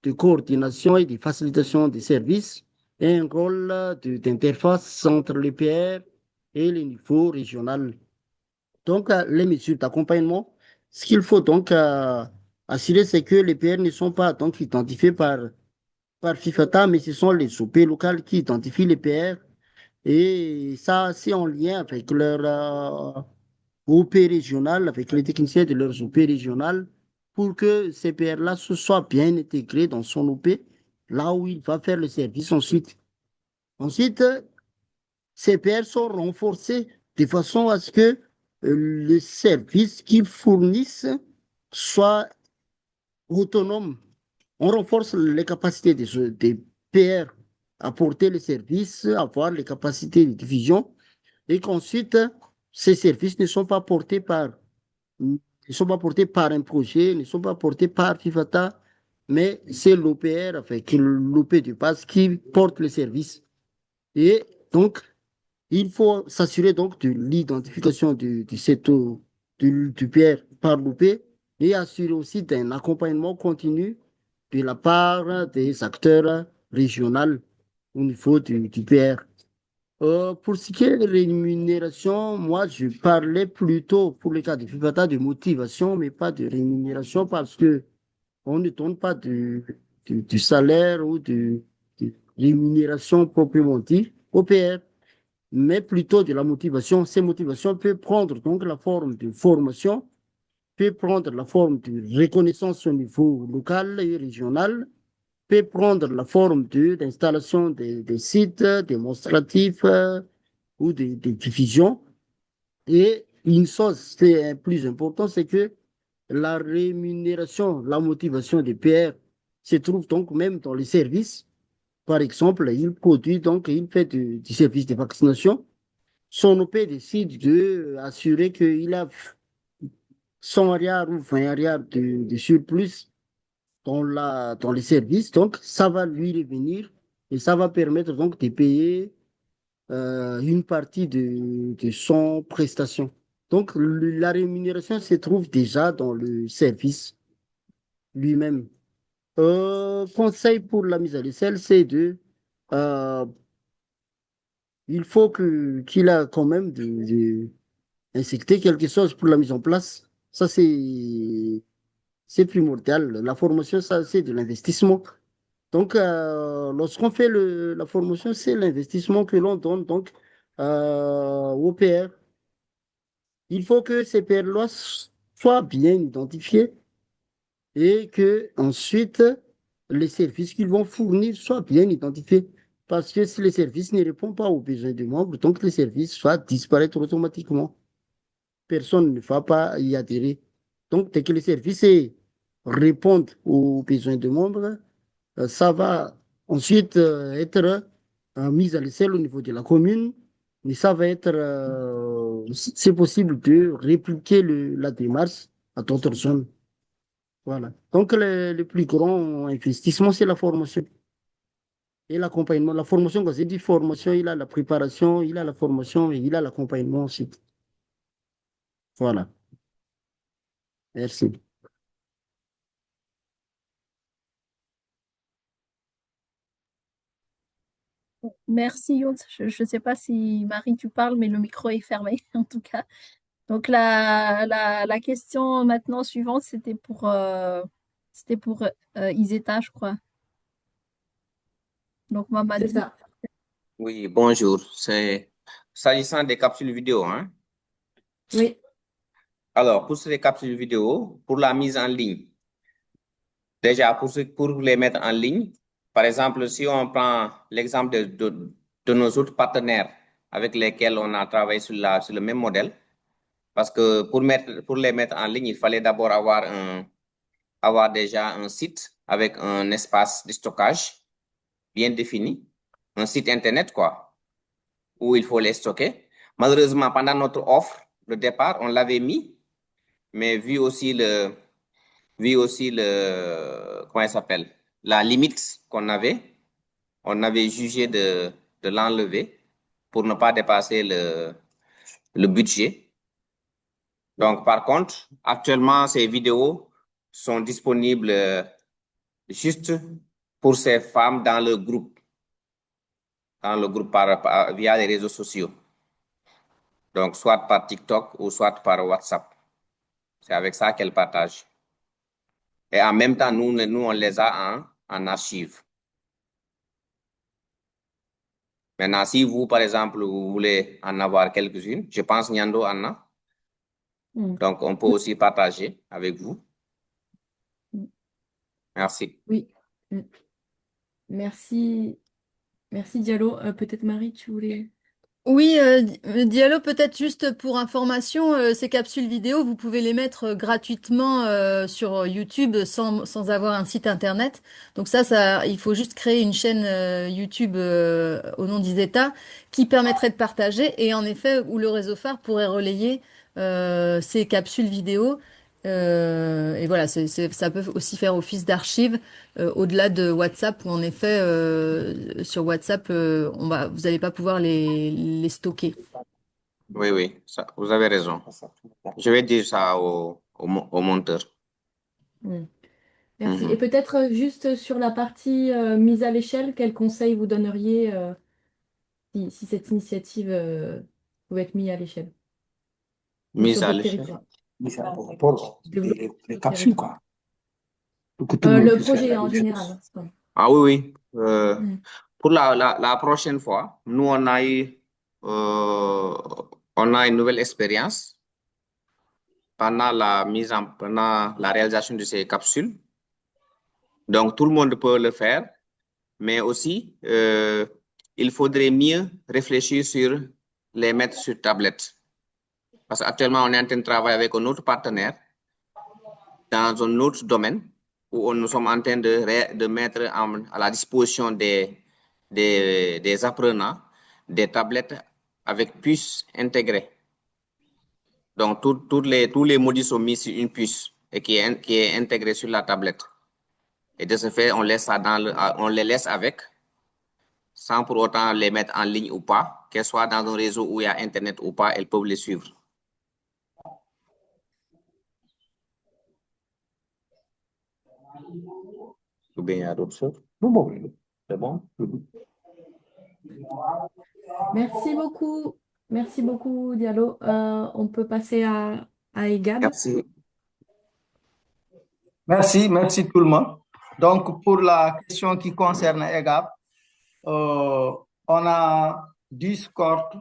de coordination et de facilitation des services et un rôle d'interface entre le PR et le niveau régional. Donc les mesures d'accompagnement, ce qu'il faut donc assurer, c'est que les PR ne sont pas donc identifiés par FIFATA, mais ce sont les OP locales qui identifient les PR. Et ça, c'est en lien avec leur OP régional, avec les techniciens de leurs OP régionales, pour que ces PR-là se soient bien intégrés dans son OP, là où il va faire le service ensuite. Ensuite, ces PR sont renforcés de façon à ce que le service qu'ils fournissent soit autonome. On renforce les capacités des PR apporter les services, avoir les capacités de diffusion, et qu'ensuite, ces services ne sont pas portés par un projet, ne sont pas portés par FIFATA, mais c'est l'OPR, enfin, qui l'OP de base, qui porte les services. Et donc, il faut s'assurer donc de l'identification du secteur du PR par l'OP et assurer aussi d'un accompagnement continu de la part des acteurs régionaux au niveau du PR. Pour ce qui est de rémunération, moi, je parlais plutôt, pour le cas de FIFATA, de motivation, mais pas de rémunération parce que on ne tourne pas du salaire ou de rémunération proprement dit au PR, mais plutôt de la motivation. Ces motivations peuvent prendre donc la forme de formation, peut prendre la forme de reconnaissance au niveau local et régional, peut prendre la forme d'installation des sites démonstratifs ou des diffusions. Et une chose c'est plus important, c'est que la rémunération, la motivation des PR se trouve donc même dans les services. Par exemple, il produit donc, il fait du service de vaccination. Son OP décide de assurer qu'il a 100 milliards ou 20 milliards de surplus dans les services. Donc, ça va lui revenir et ça va permettre donc de payer une partie de son prestation. Donc, la rémunération se trouve déjà dans le service lui-même. Conseil pour la mise à l'échelle, c'est euh, il faut qu'il a quand même injecter quelque chose pour la mise en place. Ça, c'est primordial. La formation, ça, c'est de l'investissement. Donc, lorsqu'on fait la formation, c'est l'investissement que l'on donne donc aux PR. Il faut que ces PR-là soient bien identifiés et que ensuite les services qu'ils vont fournir soient bien identifiés. Parce que si les services ne répondent pas aux besoins des membres, donc les services vont disparaître automatiquement. Personne ne va pas y adhérer. Donc, dès que les services répondent aux besoins des membres, ça va ensuite être mis à l'échelle au niveau de la commune, mais ça va être, c'est possible de répliquer la démarche à d'autres zones. Voilà. Donc, le plus grand investissement, c'est la formation et l'accompagnement. La formation, quand j'ai dit formation, il a la préparation, il a la formation et il a l'accompagnement aussi. Voilà. Merci. Merci, Younes. Je ne sais pas si Marie, tu parles, mais le micro est fermé, en tout cas. Donc, la question maintenant suivante, c'était pour Iseta, je crois. Donc, C'est Mamadi. ça. Oui, bonjour. C'est s'agissant des capsules vidéo, hein. Oui, Alors, pour ces capsules vidéo, pour la mise en ligne, déjà pour les mettre en ligne, par exemple, si on prend l'exemple de nos autres partenaires avec lesquels on a travaillé sur le même modèle, parce que pour les mettre en ligne, il fallait d'abord avoir déjà un site avec un espace de stockage bien défini, un site Internet, quoi, où il faut les stocker. Malheureusement, pendant notre offre de départ, on l'avait mis, mais comment il s'appelle, la limite qu'on avait, on avait jugé de l'enlever pour ne pas dépasser le budget. Donc, par contre, actuellement, ces vidéos sont disponibles juste pour ces femmes dans le groupe via les réseaux sociaux. Donc, soit par TikTok ou soit par WhatsApp. C'est avec ça qu'elles partagent. Et en même temps, nous on les a en archive. Maintenant, si vous, par exemple, vous voulez en avoir quelques-unes, je pense Nyando en a. Mm. Donc, on peut aussi partager avec vous. Mm. Merci. Oui. Mm. Merci. Merci Diallo. Peut-être Marie, tu voulais. Oui, Diallo, peut-être juste pour information, ces capsules vidéo, vous pouvez les mettre gratuitement sur YouTube sans avoir un site internet. Donc il faut juste créer une chaîne YouTube au nom d'Isetta qui permettrait de partager et en effet où le réseau phare pourrait relayer ces capsules vidéo. Et voilà, ça peut aussi faire office d'archive au-delà de WhatsApp où en effet sur WhatsApp vous n'allez pas pouvoir les stocker. Oui, oui, ça, vous avez raison. Je vais dire ça au monteur. Mm. Merci. Et Mhm. peut-être juste sur la partie mise à l'échelle, quel conseil vous donneriez si cette initiative pouvait être mise à l'échelle ou Mise sur à d'autres l'échelle. territoires? Les, Développer les d'autres capsules, territoires. quoi. Pour que tout le monde Le puisse faire projet la en même général, chose. hein, c'est pas- Ah oui, oui. Mm. Pour la prochaine fois, nous, euh, on a une nouvelle expérience pendant la réalisation de ces capsules. Donc, tout le monde peut le faire, mais aussi, il faudrait mieux réfléchir sur les mettre sur tablette. Parce qu'actuellement, on est en train de travailler avec un autre partenaire dans un autre domaine où nous sommes en train de mettre à la disposition des apprenants des tablettes avec puces intégrées. Donc, tous les modules sont mis sur une puce et qui est intégrée sur la tablette. Et de ce fait, on les laisse avec, sans pour autant les mettre en ligne ou pas, qu'elles soient dans un réseau où il y a Internet ou pas, elles peuvent les suivre. Ou bien il y a d'autres choses? Bon, bon, oui. C'est bon? Merci beaucoup. Merci beaucoup, Diallo. On peut passer à Egad. Merci. Merci tout le monde. Donc, pour la question qui concerne EGAP, on a 10 cohortes,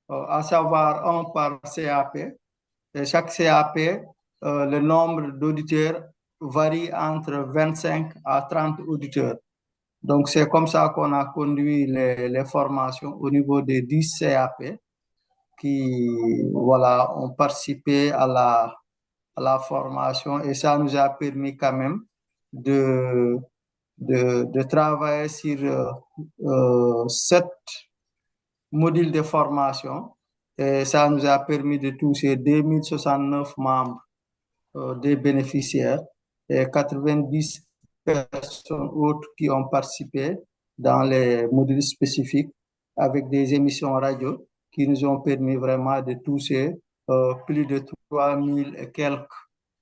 à savoir un par CAP. Et chaque CAP, le nombre d'auditeurs varie entre 25 à 30 auditeurs. Donc, c'est comme ça qu'on a conduit les formations au niveau des 10 CAP qui, voilà, ont participé à la formation et ça nous a permis quand même de, de travailler sur 7 modules de formation et ça nous a permis de toucher 2069 membres des bénéficiaires et 90 personnes autres qui ont participé dans les modules spécifiques avec des émissions radio qui nous ont permis vraiment de toucher plus de 3000 et quelques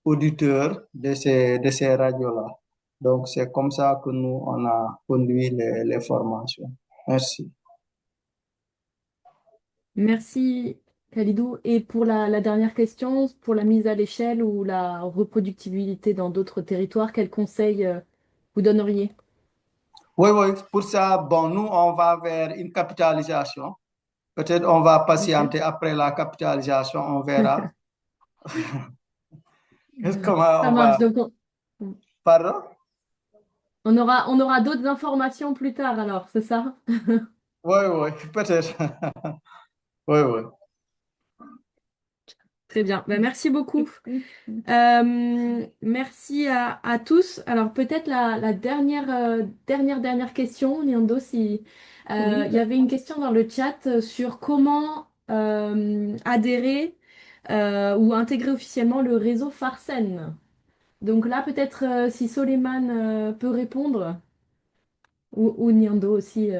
auditeurs de ces radios-là. Donc, c'est comme ça que nous, on a conduit les formations. Merci. Merci, Khalidou. Et pour la dernière question, pour la mise à l'échelle ou la reproductibilité dans d'autres territoires, quel conseil vous donneriez? Oui, oui, pour ça, bon, nous, on va vers une capitalisation. Peut-être on va Ok. patienter après la capitalisation, on verra. Comment Ça on marche. va. Donc, Pardon? on aura d'autres informations plus tard, alors, c'est ça? Oui, oui, peut-être. Oui, oui. Très bien. Ben, merci beaucoup. Merci à tous. Alors, peut-être la dernière question, Nyando, si il y avait une question dans le chat sur comment adhérer ou intégrer officiellement le réseau Farsen. Donc là, peut-être si Soleiman peut répondre, ou Nyando aussi.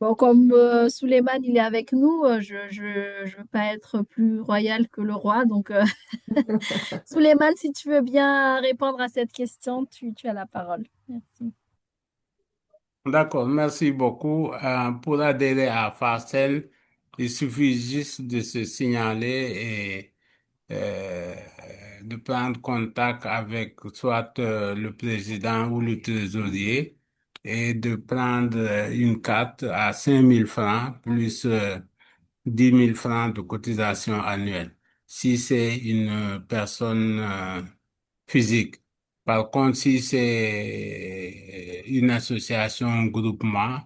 Bon, comme Souleymane, il est avec nous, je veux pas être plus royal que le roi. Donc, Souleymane, si tu veux bien répondre à cette question, tu as la parole. Merci. D'accord, merci beaucoup. Pour adhérer à Farcel, il suffit juste de se signaler et de prendre contact avec soit le président ou le trésorier et de prendre une carte à 5 000 francs plus 10 000 francs de cotisation annuelle si c'est une personne physique. Par contre, si c'est une association, un groupement,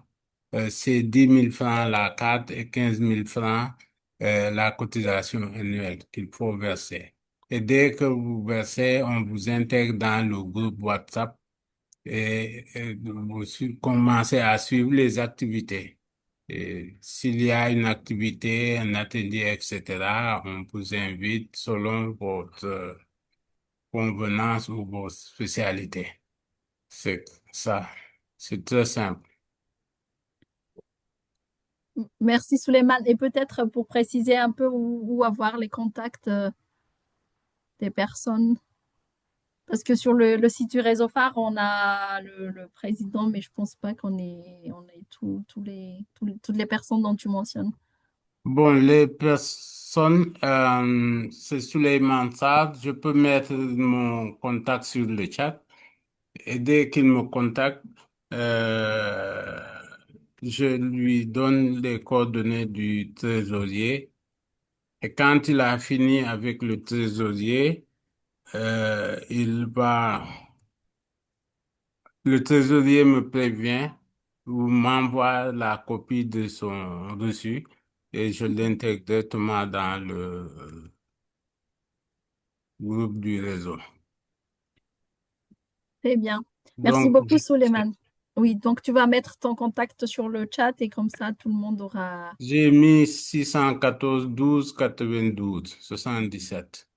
c'est 10 000 francs la carte et 15 000 francs la cotisation annuelle qu'il faut verser. Et dès que vous versez, on vous intègre dans le groupe WhatsApp et vous commencez à suivre les activités. Et s'il y a une activité, un atelier, etc., on vous invite selon votre convenance ou vos spécialités. C'est ça. C'est très simple. Merci Souleymane. Et peut-être pour préciser un peu où avoir les contacts des personnes. Parce que sur le site du réseau phare, on a le président, mais je pense pas qu'on ait, on ait toutes les personnes dont tu mentionnes. Bon, les personnes, c'est Souleymane Sarr. Je peux mettre mon contact sur le chat. Et dès qu'il me contacte, euh, je lui donne les coordonnées du trésorier. Et quand il a fini avec le trésorier, le trésorier me prévient ou m'envoie la copie de son reçu et je l'intègre directement dans le groupe du réseau. Très bien. Merci Donc, beaucoup Souleymane. Oui, donc tu vas mettre ton contact sur le chat et comme ça tout le monde aura. j'ai mis 614 12 92 77.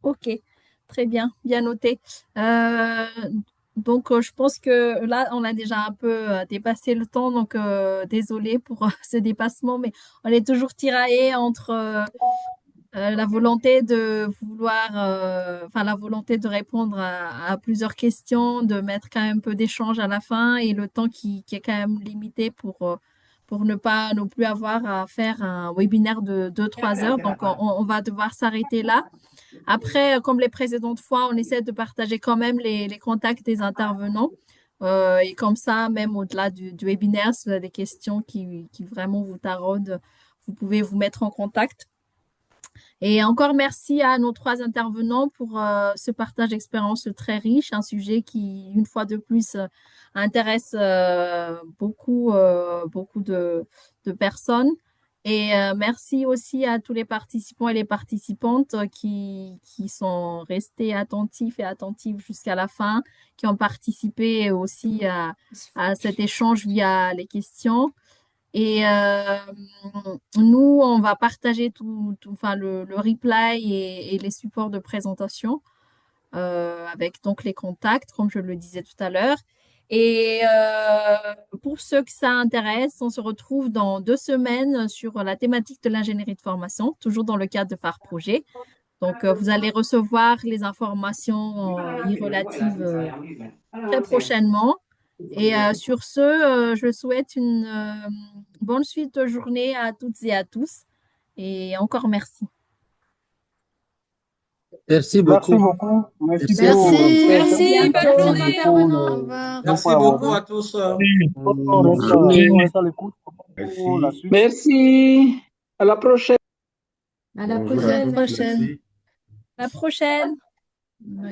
Ok, très bien, bien noté. Euh, donc je pense que là on a déjà un peu dépassé le temps, donc désolé pour ce dépassement, mais on est toujours tiraillé entre la volonté de vouloir, enfin la volonté de répondre à plusieurs questions, de mettre quand même un peu d'échange à la fin et le temps qui est quand même limité pour ne pas non plus avoir à faire un webinaire de 2-3 heures. Donc on va devoir s'arrêter là. Après, comme les précédentes fois, on essaie de partager quand même les contacts des intervenants. Et comme ça, même au-delà du webinaire, si vous avez des questions qui vraiment vous taraudent, vous pouvez vous mettre en contact. Et encore merci à nos 3 intervenants pour ce partage d'expérience très riche, un sujet qui, une fois de plus, intéresse beaucoup de personnes. Et merci aussi à tous les participants et les participantes qui sont restés attentifs et attentives jusqu'à la fin, qui ont participé aussi à cet échange via les questions. Et nous, on va partager enfin, le replay et les supports de présentation avec donc les contacts, comme je le disais tout à l'heure. Et pour ceux que ça intéresse, on se retrouve dans 2 semaines sur la thématique de l'ingénierie de formation, toujours dans le cadre de Phare Projet. Donc, vous allez recevoir les informations y relatives très prochainement. Et sur ce, je souhaite une bonne suite de journée à toutes et à tous. Et encore merci. Merci Merci beaucoup. beaucoup. Merci Merci. beaucoup. Merci, bonne Merci aux journée. intervenants. Au revoir. Merci beaucoup à tous. On reste à l'écoute pour la suite. Merci. À la prochaine. À la À la prochaine. prochaine. À la prochaine. Ouais,